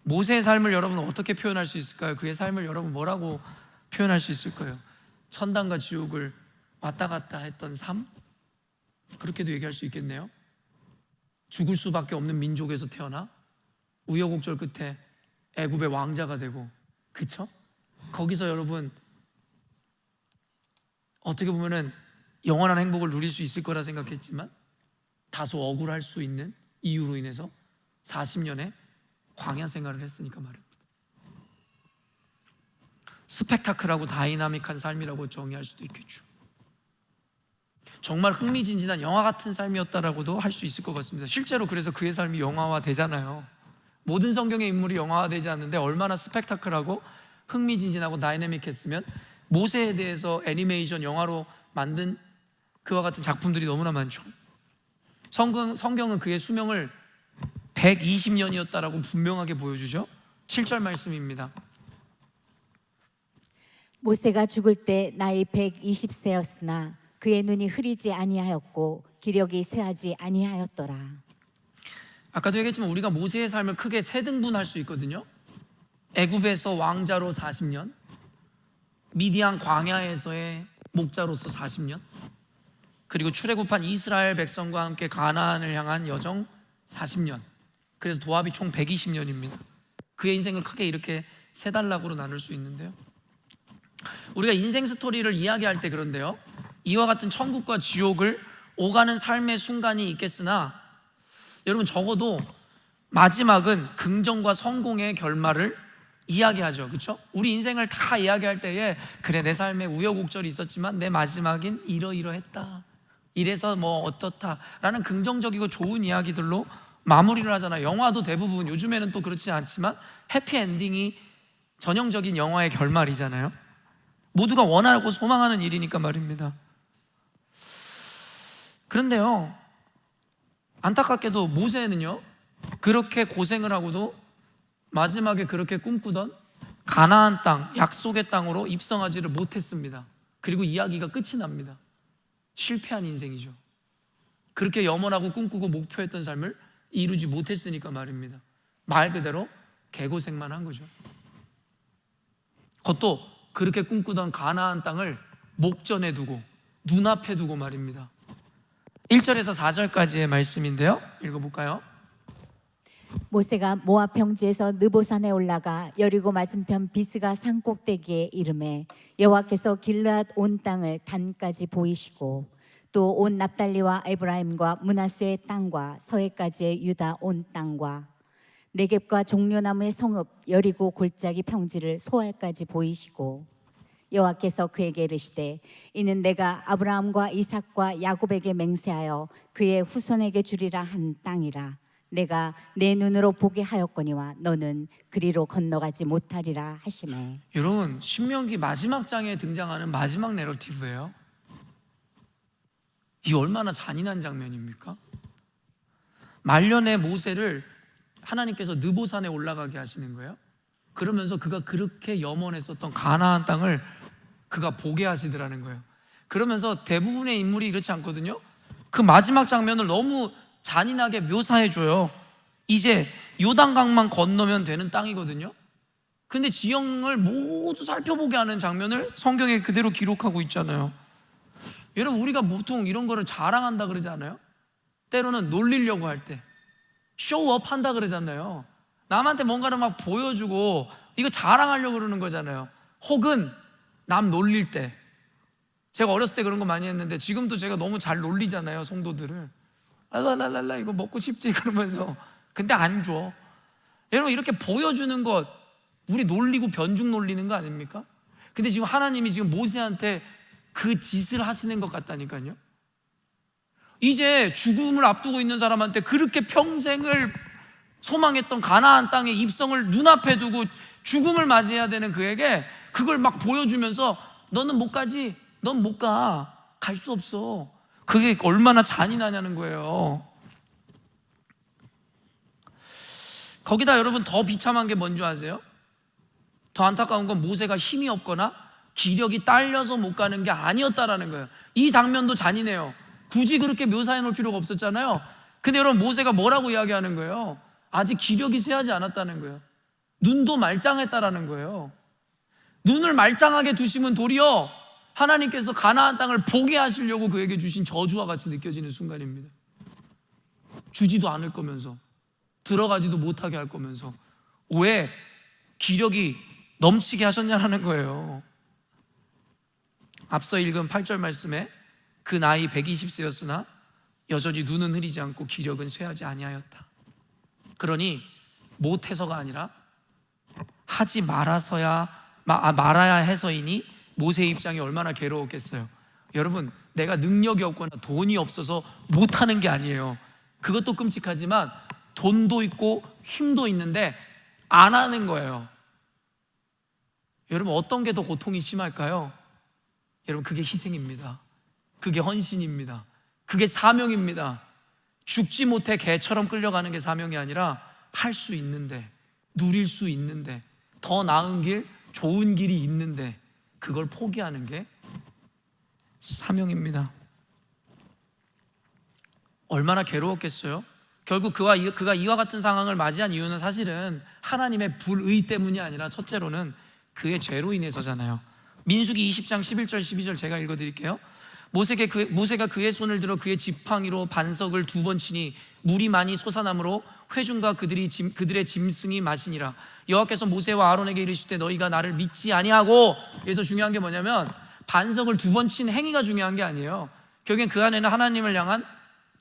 모세의 삶을 여러분은 어떻게 표현할 수 있을까요? 그의 삶을 여러분 뭐라고 표현할 수 있을까요? 천당과 지옥을 왔다 갔다 했던 삶? 그렇게도 얘기할 수 있겠네요. 죽을 수밖에 없는 민족에서 태어나 우여곡절 끝에 애굽의 왕자가 되고, 그쵸? 거기서 여러분 어떻게 보면은 영원한 행복을 누릴 수 있을 거라 생각했지만 다소 억울할 수 있는 이유로 인해서 40년의 광야 생활을 했으니까 말입니다. 스펙타클하고 다이나믹한 삶이라고 정의할 수도 있겠죠. 정말 흥미진진한 영화 같은 삶이었다라고도 할 수 있을 것 같습니다. 실제로 그래서 그의 삶이 영화화 되잖아요. 모든 성경의 인물이 영화화 되지 않는데 얼마나 스펙타클하고 흥미진진하고 다이내믹했으면 모세에 대해서 애니메이션 영화로 만든 그와 같은 작품들이 너무나 많죠. 성경은 그의 수명을 120년이었다라고 분명하게 보여주죠. 7절 말씀입니다. 모세가 죽을 때 나이 120세였으나 그의 눈이 흐리지 아니하였고 기력이 쇠하지 아니하였더라. 아까도 얘기했지만 우리가 모세의 삶을 크게 세 등분할 수 있거든요. 애굽에서 왕자로 40년, 미디안 광야에서의 목자로서 40년, 그리고 출애굽한 이스라엘 백성과 함께 가나안을 향한 여정 40년. 그래서 도합이 총 120년입니다. 그의 인생을 크게 이렇게 세 단락으로 나눌 수 있는데요. 우리가 인생 스토리를 이야기할 때 그런데요, 이와 같은 천국과 지옥을 오가는 삶의 순간이 있겠으나 여러분 적어도 마지막은 긍정과 성공의 결말을 이야기하죠. 그렇죠? 우리 인생을 다 이야기할 때에 그래 내 삶에 우여곡절이 있었지만 내 마지막엔 이러이러했다, 이래서 뭐 어떻다 라는 긍정적이고 좋은 이야기들로 마무리를 하잖아요. 영화도 대부분 요즘에는 또 그렇지 않지만 해피엔딩이 전형적인 영화의 결말이잖아요. 모두가 원하고 소망하는 일이니까 말입니다. 그런데요, 안타깝게도 모세는요 그렇게 고생을 하고도 마지막에 그렇게 꿈꾸던 가나안 땅, 약속의 땅으로 입성하지를 못했습니다. 그리고 이야기가 끝이 납니다. 실패한 인생이죠. 그렇게 염원하고 꿈꾸고 목표했던 삶을 이루지 못했으니까 말입니다. 말 그대로 개고생만 한 거죠. 그것도 그렇게 꿈꾸던 가나안 땅을 목전에 두고 눈앞에 두고 말입니다. 1절에서 4절까지의 말씀인데요, 읽어볼까요? 모세가 모압 평지에서 느보산에 올라가 여리고 맞은편 비스가 산 꼭대기에 이르매 여호와께서 길르앗 온 땅을 단까지 보이시고 또 온 납달리와 에브라임과 므낫세의 땅과 서해까지의 유다 온 땅과 네겝과 종려나무의 성읍 여리고 골짜기 평지를 소알까지 보이시고 여호와께서 그에게 이르시되 이는 내가 아브라함과 이삭과 야곱에게 맹세하여 그의 후손에게 주리라 한 땅이라. 내가 내 눈으로 보게 하였거니와 너는 그리로 건너가지 못하리라 하시매. 여러분, 신명기 마지막 장에 등장하는 마지막 내러티브예요. 이 얼마나 잔인한 장면입니까? 말년의 모세를 하나님께서 느보산에 올라가게 하시는 거예요. 그러면서 그가 그렇게 염원했었던 가나안 땅을 그가 보게 하시더라는 거예요. 그러면서 대부분의 인물이 이렇지 않거든요. 그 마지막 장면을 너무 잔인하게 묘사해줘요. 이제 요단강만 건너면 되는 땅이거든요. 근데 지형을 모두 살펴보게 하는 장면을 성경에 그대로 기록하고 있잖아요. 여러분, 우리가 보통 이런 거를 자랑한다 그러지 않아요? 때로는 놀리려고 할 때 쇼업 한다 그러잖아요. 남한테 뭔가를 막 보여주고 이거 자랑하려고 그러는 거잖아요. 혹은 남 놀릴 때, 제가 어렸을 때 그런 거 많이 했는데 지금도 제가 너무 잘 놀리잖아요, 성도들을. 랄랄랄라 이거 먹고 싶지 그러면서. 근데 안 줘. 여러분, 이렇게 보여주는 것 우리 놀리고 변죽 놀리는 거 아닙니까? 근데 지금 하나님이 지금 모세한테 그 짓을 하시는 것 같다니까요. 이제 죽음을 앞두고 있는 사람한테 그렇게 평생을 소망했던 가나안 땅의 입성을 눈앞에 두고 죽음을 맞이해야 되는 그에게 그걸 막 보여주면서 너는 못 가지, 넌 못 가, 갈 수 없어. 그게 얼마나 잔인하냐는 거예요. 거기다 여러분, 더 비참한 게 뭔지 아세요? 더 안타까운 건 모세가 힘이 없거나 기력이 딸려서 못 가는 게 아니었다라는 거예요. 이 장면도 잔인해요. 굳이 그렇게 묘사해 놓을 필요가 없었잖아요. 근데 여러분, 모세가 뭐라고 이야기하는 거예요? 아직 기력이 쇠하지 않았다는 거예요. 눈도 말짱했다라는 거예요. 눈을 말짱하게 두시면 도리어 하나님께서 가나안 땅을 보게 하시려고 그에게 주신 저주와 같이 느껴지는 순간입니다. 주지도 않을 거면서, 들어가지도 못하게 할 거면서 왜 기력이 넘치게 하셨냐는 거예요. 앞서 읽은 8절 말씀에 그 나이 120세였으나 여전히 눈은 흐리지 않고 기력은 쇠하지 아니하였다. 그러니 못해서가 아니라 하지 말아야 해서이니 모세의 입장이 얼마나 괴로웠겠어요. 여러분, 내가 능력이 없거나 돈이 없어서 못하는 게 아니에요. 그것도 끔찍하지만 돈도 있고 힘도 있는데 안 하는 거예요. 여러분, 어떤 게 더 고통이 심할까요? 여러분, 그게 희생입니다. 그게 헌신입니다. 그게 사명입니다. 죽지 못해 개처럼 끌려가는 게 사명이 아니라 할 수 있는데, 누릴 수 있는데, 더 나은 길, 좋은 길이 있는데 그걸 포기하는 게 사명입니다. 얼마나 괴로웠겠어요? 결국 그가 이와 같은 상황을 맞이한 이유는 사실은 하나님의 불의 때문이 아니라 첫째로는 그의 죄로 인해서잖아요. 민수기 20장 11절 12절 제가 읽어드릴게요. 모세가 그의 손을 들어 그의 지팡이로 반석을 2번 치니 물이 많이 솟아나므로 회중과 그들의 짐승이 마시니라. 여호와께서 모세와 아론에게 이르시되 너희가 나를 믿지 아니하고, 여기서 중요한 게 뭐냐면 반석을 2번 친 행위가 중요한 게 아니에요. 결국엔 그 안에는 하나님을 향한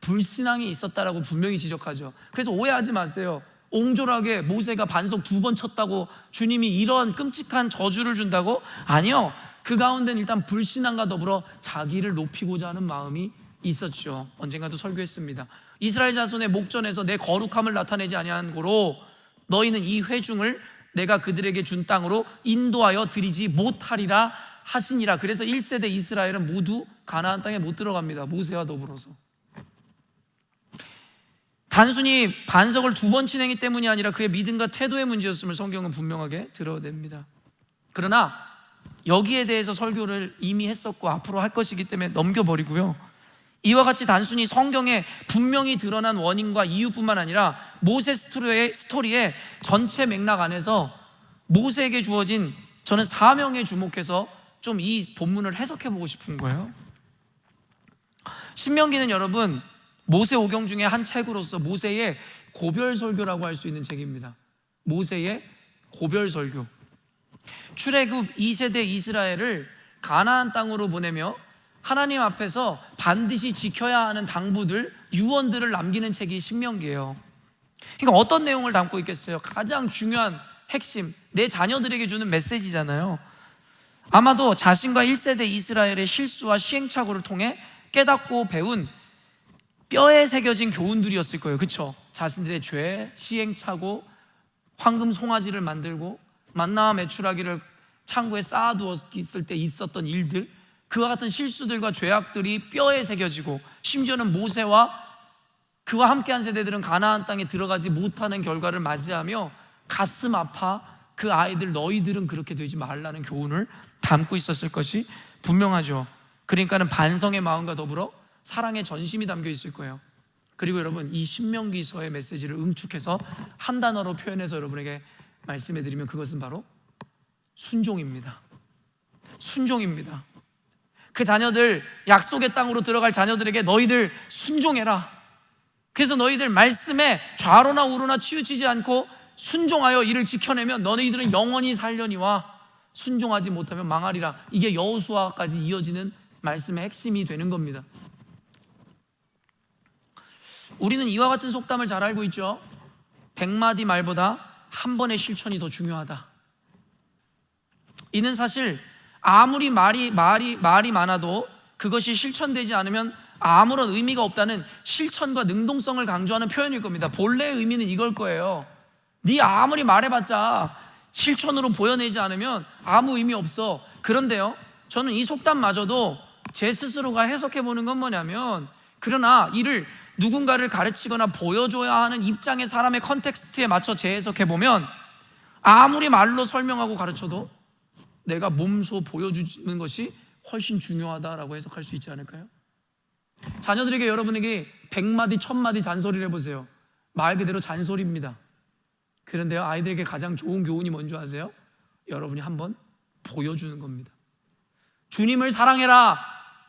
불신앙이 있었다라고 분명히 지적하죠. 그래서 오해하지 마세요. 옹졸하게 모세가 반석 2번 쳤다고 주님이 이런 끔찍한 저주를 준다고? 아니요. 그 가운데는 일단 불신앙과 더불어 자기를 높이고자 하는 마음이 있었죠. 언젠가도 설교했습니다. 이스라엘 자손의 목전에서 내 거룩함을 나타내지 아니한 고로 너희는 이 회중을 내가 그들에게 준 땅으로 인도하여 드리지 못하리라 하시니라. 그래서 1세대 이스라엘은 모두 가나안 땅에 못 들어갑니다. 모세와 더불어서. 단순히 반석을 2번 친 행위 때문이 아니라 그의 믿음과 태도의 문제였음을 성경은 분명하게 드러냅니다. 그러나 여기에 대해서 설교를 이미 했었고 앞으로 할 것이기 때문에 넘겨버리고요, 이와 같이 단순히 성경에 분명히 드러난 원인과 이유뿐만 아니라 모세 스토리의 전체 맥락 안에서 모세에게 주어진 저는 사명에 주목해서 좀 이 본문을 해석해 보고 싶은 거예요. 신명기는 여러분 모세 오경 중에 한 책으로서 모세의 고별설교라고 할 수 있는 책입니다. 모세의 고별설교. 출애굽 2세대 이스라엘을 가나안 땅으로 보내며 하나님 앞에서 반드시 지켜야 하는 당부들, 유언들을 남기는 책이 신명기예요. 그러니까 어떤 내용을 담고 있겠어요? 가장 중요한 핵심, 내 자녀들에게 주는 메시지잖아요. 아마도 자신과 1세대 이스라엘의 실수와 시행착오를 통해 깨닫고 배운 뼈에 새겨진 교훈들이었을 거예요. 그렇죠? 자신들의 죄, 시행착오, 황금 송아지를 만들고 만나와 메추라기를 창고에 쌓아두었을 때 있었던 일들, 그와 같은 실수들과 죄악들이 뼈에 새겨지고, 심지어는 모세와 그와 함께한 세대들은 가나안 땅에 들어가지 못하는 결과를 맞이하며 가슴 아파 그 아이들 너희들은 그렇게 되지 말라는 교훈을 담고 있었을 것이 분명하죠. 그러니까는 반성의 마음과 더불어 사랑의 전심이 담겨 있을 거예요. 그리고 여러분, 이 신명기서의 메시지를 응축해서 한 단어로 표현해서 여러분에게 말씀해 드리면 그것은 바로 순종입니다. 순종입니다. 그 자녀들, 약속의 땅으로 들어갈 자녀들에게 너희들 순종해라. 그래서 너희들 말씀에 좌로나 우로나 치우치지 않고 순종하여 이를 지켜내면 너희들은 영원히 살려니와 순종하지 못하면 망하리라. 이게 여호수아까지 이어지는 말씀의 핵심이 되는 겁니다. 우리는 이와 같은 속담을 잘 알고 있죠. 100마디 말보다 한 번의 실천이 더 중요하다. 이는 사실 아무리 말이 많아도 그것이 실천되지 않으면 아무런 의미가 없다는 실천과 능동성을 강조하는 표현일 겁니다. 본래의 의미는 이걸 거예요. 네 아무리 말해봤자 실천으로 보여내지 않으면 아무 의미 없어. 그런데요, 저는 이 속담마저도 제 스스로가 해석해보는 건 뭐냐면, 그러나 이를 누군가를 가르치거나 보여줘야 하는 입장의 사람의 컨텍스트에 맞춰 재해석해보면 아무리 말로 설명하고 가르쳐도 내가 몸소 보여주는 것이 훨씬 중요하다라고 해석할 수 있지 않을까요? 자녀들에게, 여러분에게 100마디 1000마디 잔소리를 해보세요. 말 그대로 잔소리입니다. 그런데요, 아이들에게 가장 좋은 교훈이 뭔지 아세요? 여러분이 한번 보여주는 겁니다. 주님을 사랑해라,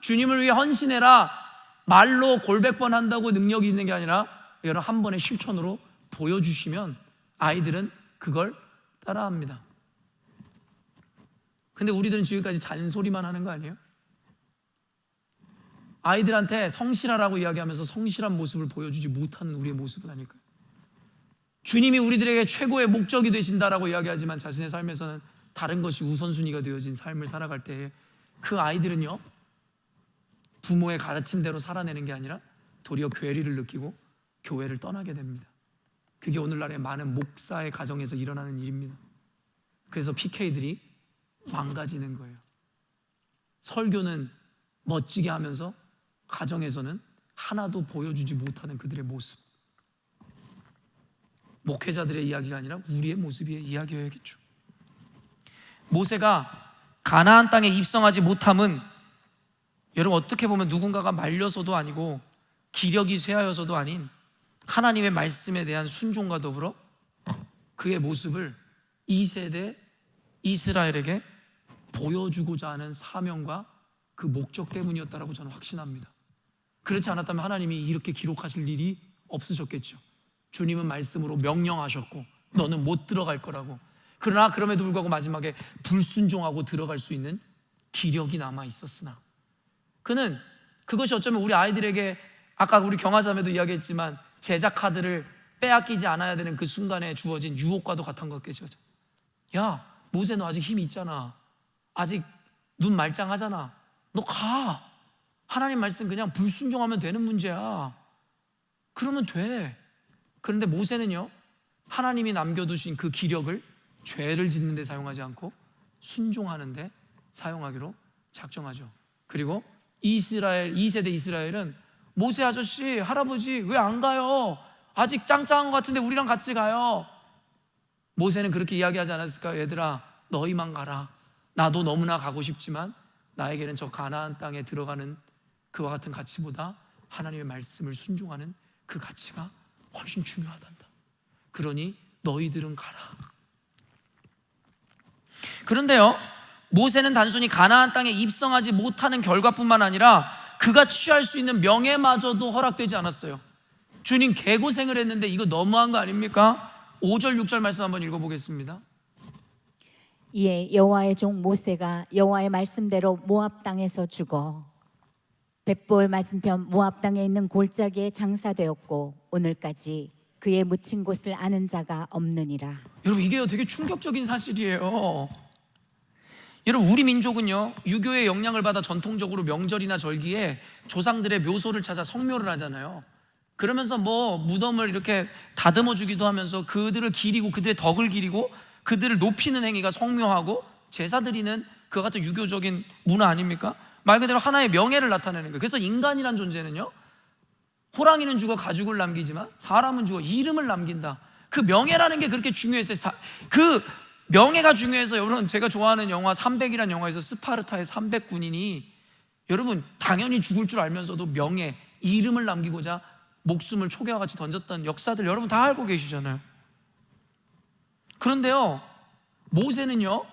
주님을 위해 헌신해라, 말로 골백 번 한다고 능력이 있는 게 아니라 여러분 한 번의 실천으로 보여주시면 아이들은 그걸 따라합니다. 근데 우리들은 지금까지 잔소리만 하는 거 아니에요? 아이들한테 성실하라고 이야기하면서 성실한 모습을 보여주지 못하는 우리의 모습은 아닐까요? 주님이 우리들에게 최고의 목적이 되신다라고 이야기하지만 자신의 삶에서는 다른 것이 우선순위가 되어진 삶을 살아갈 때에 그 아이들은요, 부모의 가르침대로 살아내는 게 아니라 도리어 괴리를 느끼고 교회를 떠나게 됩니다. 그게 오늘날의 많은 목사의 가정에서 일어나는 일입니다. 그래서 PK들이 망가지는 거예요. 설교는 멋지게 하면서 가정에서는 하나도 보여주지 못하는 그들의 모습. 목회자들의 이야기가 아니라 우리의 모습의 이야기여야겠죠. 모세가 가나안 땅에 입성하지 못함은 여러분 어떻게 보면 누군가가 말려서도 아니고 기력이 쇠하여서도 아닌 하나님의 말씀에 대한 순종과 더불어 그의 모습을 2세대 이스라엘에게 보여주고자 하는 사명과 그 목적 때문이었다라고 저는 확신합니다. 그렇지 않았다면 하나님이 이렇게 기록하실 일이 없으셨겠죠. 주님은 말씀으로 명령하셨고 너는 못 들어갈 거라고. 그러나 그럼에도 불구하고 마지막에 불순종하고 들어갈 수 있는 기력이 남아 있었으나 그는 그것이 어쩌면 우리 아이들에게 아까 우리 경화자매도 이야기했지만 제작 카드를 빼앗기지 않아야 되는 그 순간에 주어진 유혹과도 같은 것 같겠죠. 야, 모세 너 아직 힘이 있잖아. 아직 눈 말짱하잖아. 너 가. 하나님 말씀 그냥 불순종하면 되는 문제야. 그러면 돼. 그런데 모세는요, 하나님이 남겨두신 그 기력을 죄를 짓는 데 사용하지 않고 순종하는 데 사용하기로 작정하죠. 그리고 이스라엘 2세대 이스라엘은 모세 아저씨, 할아버지 왜 안 가요? 아직 짱짱한 것 같은데 우리랑 같이 가요. 모세는 그렇게 이야기하지 않았을까요? 얘들아, 너희만 가라. 나도 너무나 가고 싶지만 나에게는 저 가나안 땅에 들어가는 그와 같은 가치보다 하나님의 말씀을 순종하는 그 가치가 훨씬 중요하단다. 그러니 너희들은 가라. 그런데요, 모세는 단순히 가나안 땅에 입성하지 못하는 결과뿐만 아니라 그가 취할 수 있는 명예마저도 허락되지 않았어요. 주님 개고생을 했는데 이거 너무한 거 아닙니까? 5절 6절 말씀 한번 읽어보겠습니다. 이에 여호와의 종 모세가 여호와의 말씀대로 모압 땅에서 죽어 벳볼 맞은편 모압 땅에 있는 골짜기에 장사되었고 오늘까지 그의 묻힌 곳을 아는 자가 없느니라. 여러분 이게 되게 충격적인 사실이에요. 여러분 우리 민족은요, 유교의 영향을 받아 전통적으로 명절이나 절기에 조상들의 묘소를 찾아 성묘를 하잖아요. 그러면서 뭐 무덤을 이렇게 다듬어 주기도 하면서 그들을 기리고 그들의 덕을 기리고 그들을 높이는 행위가 성묘하고 제사 드리는 그와 같은 유교적인 문화 아닙니까? 말 그대로 하나의 명예를 나타내는 거예요. 그래서 인간이란 존재는요, 호랑이는 죽어 가죽을 남기지만 사람은 죽어 이름을 남긴다. 그 명예라는 게 그렇게 중요했어요. 그 명예가 중요해서 여러분 제가 좋아하는 영화 300이라는 영화에서 스파르타의 300군인이 여러분 당연히 죽을 줄 알면서도 명예, 이름을 남기고자 목숨을 초계와 같이 던졌던 역사들 여러분 다 알고 계시잖아요. 그런데요, 모세는요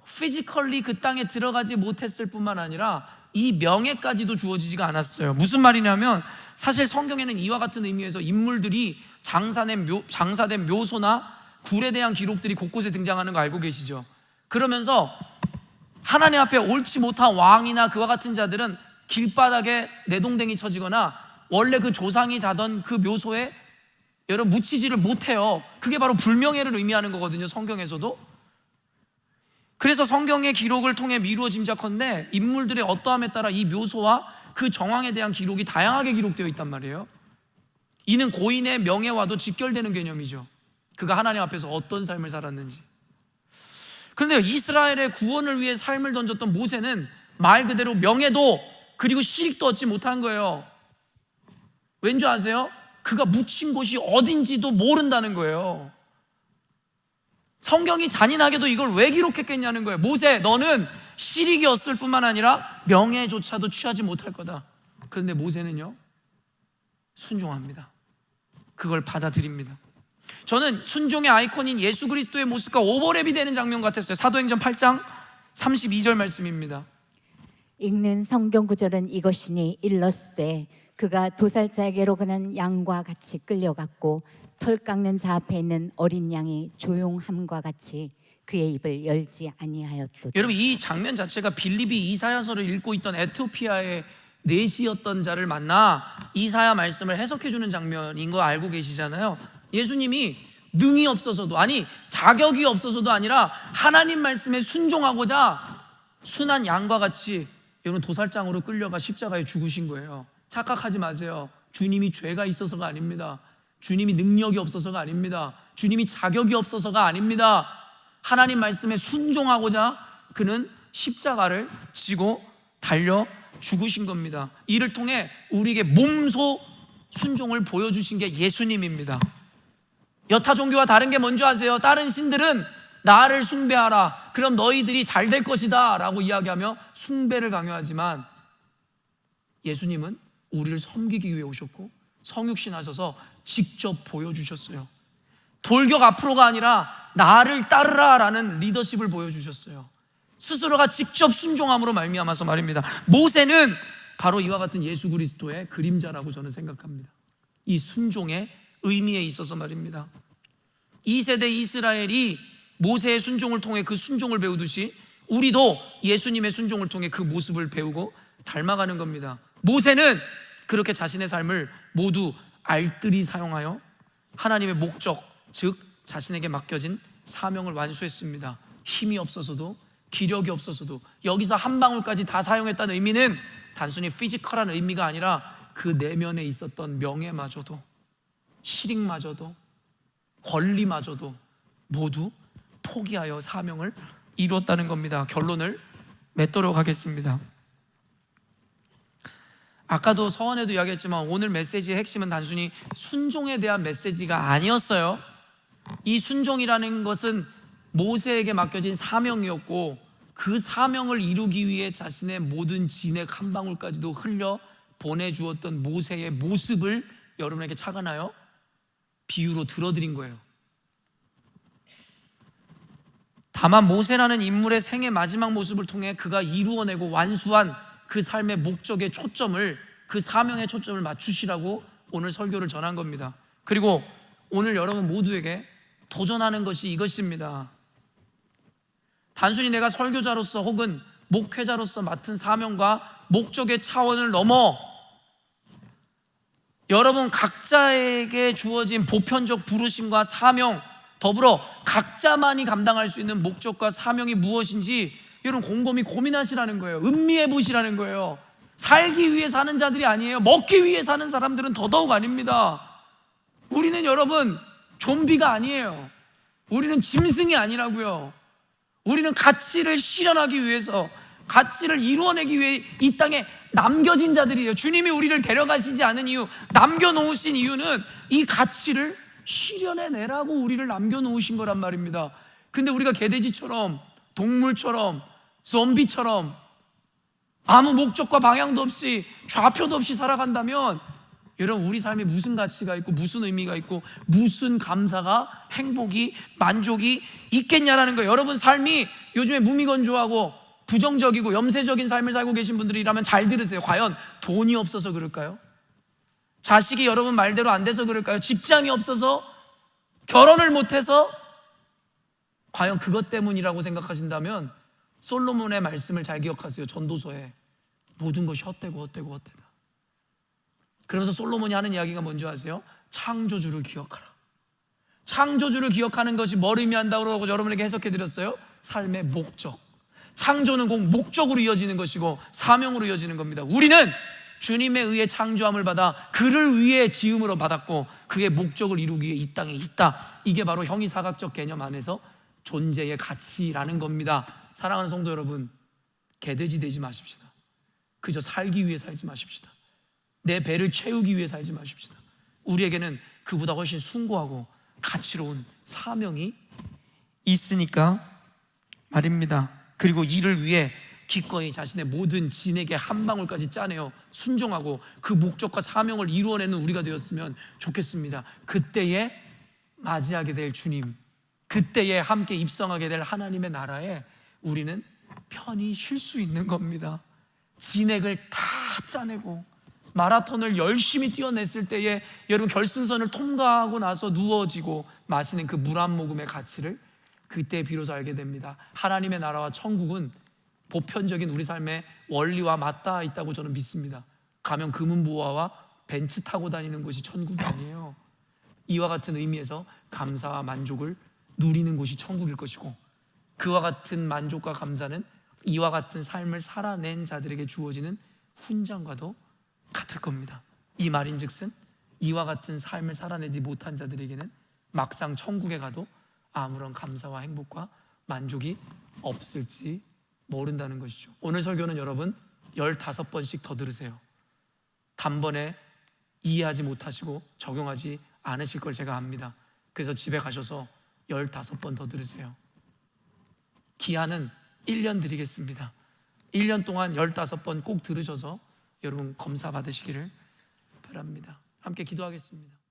피지컬리 그 땅에 들어가지 못했을 뿐만 아니라 이 명예까지도 주어지지가 않았어요. 무슨 말이냐면 사실 성경에는 이와 같은 의미에서 인물들이 장사된 묘소나 굴에 대한 기록들이 곳곳에 등장하는 거 알고 계시죠? 그러면서 하나님 앞에 옳지 못한 왕이나 그와 같은 자들은 길바닥에 내동댕이 쳐지거나 원래 그 조상이 자던 그 묘소에 여러분 묻히지를 못해요. 그게 바로 불명예를 의미하는 거거든요, 성경에서도. 그래서 성경의 기록을 통해 미루어 짐작컨대 인물들의 어떠함에 따라 이 묘소와 그 정황에 대한 기록이 다양하게 기록되어 있단 말이에요. 이는 고인의 명예와도 직결되는 개념이죠. 그가 하나님 앞에서 어떤 삶을 살았는지. 그런데 이스라엘의 구원을 위해 삶을 던졌던 모세는 말 그대로 명예도 그리고 실익도 얻지 못한 거예요. 왠지 아세요? 그가 묻힌 곳이 어딘지도 모른다는 거예요. 성경이 잔인하게도 이걸 왜 기록했겠냐는 거예요. 모세, 너는 실익이 없을 뿐만 아니라 명예조차도 취하지 못할 거다. 그런데 모세는요, 순종합니다. 그걸 받아들입니다. 저는 순종의 아이콘인 예수 그리스도의 모습과 오버랩이 되는 장면 같았어요. 사도행전 8장 32절 말씀입니다. 읽는 성경 구절은 이것이니 일러스되 그가 도살자에게로 그는 양과 같이 끌려갔고 털 깎는 자 앞에 있는 어린 양이 조용함과 같이 그의 입을 열지 아니하였도다. 여러분, 이 장면 자체가 빌립이 이사야서를 읽고 있던 에티오피아의 내시였던 자를 만나 이사야 말씀을 해석해 주는 장면인 거 알고 계시잖아요. 예수님이 능이 없어서도, 아니 자격이 없어서도 아니라 하나님 말씀에 순종하고자 순한 양과 같이 여러분 도살장으로 끌려가 십자가에 죽으신 거예요. 착각하지 마세요. 주님이 죄가 있어서가 아닙니다. 주님이 능력이 없어서가 아닙니다. 주님이 자격이 없어서가 아닙니다. 하나님 말씀에 순종하고자 그는 십자가를 지고 달려 죽으신 겁니다. 이를 통해 우리에게 몸소 순종을 보여주신 게 예수님입니다. 여타 종교와 다른 게 뭔지 아세요? 다른 신들은 나를 숭배하라, 그럼 너희들이 잘 될 것이다 라고 이야기하며 숭배를 강요하지만 예수님은 우리를 섬기기 위해 오셨고 성육신 하셔서 직접 보여주셨어요. 돌격 앞으로가 아니라 나를 따르라 라는 리더십을 보여주셨어요. 스스로가 직접 순종함으로 말미암아서 말입니다. 모세는 바로 이와 같은 예수 그리스도의 그림자라고 저는 생각합니다. 이 순종의 의미에 있어서 말입니다. 2세대 이스라엘이 모세의 순종을 통해 그 순종을 배우듯이 우리도 예수님의 순종을 통해 그 모습을 배우고 닮아가는 겁니다. 모세는 그렇게 자신의 삶을 모두 알뜰히 사용하여 하나님의 목적, 즉 자신에게 맡겨진 사명을 완수했습니다. 힘이 없어서도, 기력이 없어서도, 여기서 한 방울까지 다 사용했다는 의미는 단순히 피지컬한 의미가 아니라 그 내면에 있었던 명예마저도, 실익마저도, 권리마저도 모두 포기하여 사명을 이루었다는 겁니다. 결론을 맺도록 하겠습니다. 아까도 서원에도 이야기했지만 오늘 메시지의 핵심은 단순히 순종에 대한 메시지가 아니었어요. 이 순종이라는 것은 모세에게 맡겨진 사명이었고 그 사명을 이루기 위해 자신의 모든 진액 한 방울까지도 흘려 보내주었던 모세의 모습을 여러분에게 착안하여 비유로 들어드린 거예요. 다만 모세라는 인물의 생의 마지막 모습을 통해 그가 이루어내고 완수한 그 삶의 목적의 초점을, 그 사명의 초점을 맞추시라고 오늘 설교를 전한 겁니다. 그리고 오늘 여러분 모두에게 도전하는 것이 이것입니다. 단순히 내가 설교자로서 혹은 목회자로서 맡은 사명과 목적의 차원을 넘어 여러분 각자에게 주어진 보편적 부르심과 사명, 더불어 각자만이 감당할 수 있는 목적과 사명이 무엇인지 여러분 곰곰이 고민하시라는 거예요. 음미해 보시라는 거예요. 살기 위해 사는 자들이 아니에요. 먹기 위해 사는 사람들은 더더욱 아닙니다. 우리는 여러분 좀비가 아니에요. 우리는 짐승이 아니라고요. 우리는 가치를 실현하기 위해서, 가치를 이루어내기 위해 이 땅에 남겨진 자들이에요. 주님이 우리를 데려가시지 않은 이유, 남겨놓으신 이유는 이 가치를 실현해내라고 우리를 남겨놓으신 거란 말입니다. 근데 우리가 개돼지처럼, 동물처럼, 좀비처럼 아무 목적과 방향도 없이, 좌표도 없이 살아간다면 여러분 우리 삶에 무슨 가치가 있고 무슨 의미가 있고 무슨 감사가, 행복이, 만족이 있겠냐라는 거예요. 여러분 삶이 요즘에 무미건조하고 부정적이고 염세적인 삶을 살고 계신 분들이라면 잘 들으세요. 과연 돈이 없어서 그럴까요? 자식이 여러분 말대로 안 돼서 그럴까요? 직장이 없어서? 결혼을 못해서? 과연 그것 때문이라고 생각하신다면 솔로몬의 말씀을 잘 기억하세요. 전도서에 모든 것이 헛되고 헛되고 헛되다. 그러면서 솔로몬이 하는 이야기가 뭔지 아세요? 창조주를 기억하라. 창조주를 기억하는 것이 뭘 의미한다고 여러분에게 해석해 드렸어요? 삶의 목적. 창조는 꼭 목적으로 이어지는 것이고 사명으로 이어지는 겁니다. 우리는 주님에 의해 창조함을 받아 그를 위해 지음으로 받았고 그의 목적을 이루기 위해 이 땅에 있다. 이게 바로 형이사각적 개념 안에서 존재의 가치라는 겁니다. 사랑하는 성도 여러분, 개돼지 되지 마십시다. 그저 살기 위해 살지 마십시다. 내 배를 채우기 위해 살지 마십시다. 우리에게는 그보다 훨씬 숭고하고 가치로운 사명이 있으니까 말입니다. 그리고 이를 위해 기꺼이 자신의 모든 진에게 한 방울까지 짜내어 순종하고 그 목적과 사명을 이루어내는 우리가 되었으면 좋겠습니다. 그때에 맞이하게 될 주님, 그때에 함께 입성하게 될 하나님의 나라에 우리는 편히 쉴 수 있는 겁니다. 진액을 다 짜내고 마라톤을 열심히 뛰어냈을 때에 여러분 결승선을 통과하고 나서 누워지고 마시는 그 물 한 모금의 가치를 그때 비로소 알게 됩니다. 하나님의 나라와 천국은 보편적인 우리 삶의 원리와 맞닿아 있다고 저는 믿습니다. 가면 금은보화와 벤츠 타고 다니는 곳이 천국이 아니에요. 이와 같은 의미에서 감사와 만족을 누리는 곳이 천국일 것이고 그와 같은 만족과 감사는 이와 같은 삶을 살아낸 자들에게 주어지는 훈장과도 같을 겁니다. 이 말인즉슨 이와 같은 삶을 살아내지 못한 자들에게는 막상 천국에 가도 아무런 감사와 행복과 만족이 없을지 모른다는 것이죠. 오늘 설교는 여러분 15번씩 더 들으세요. 단번에 이해하지 못하시고 적용하지 않으실 걸 제가 압니다. 그래서 집에 가셔서 15번 더 들으세요. 기한은 1년 드리겠습니다. 1년 동안 15번 꼭 들으셔서 여러분 검사 받으시기를 바랍니다. 함께 기도하겠습니다.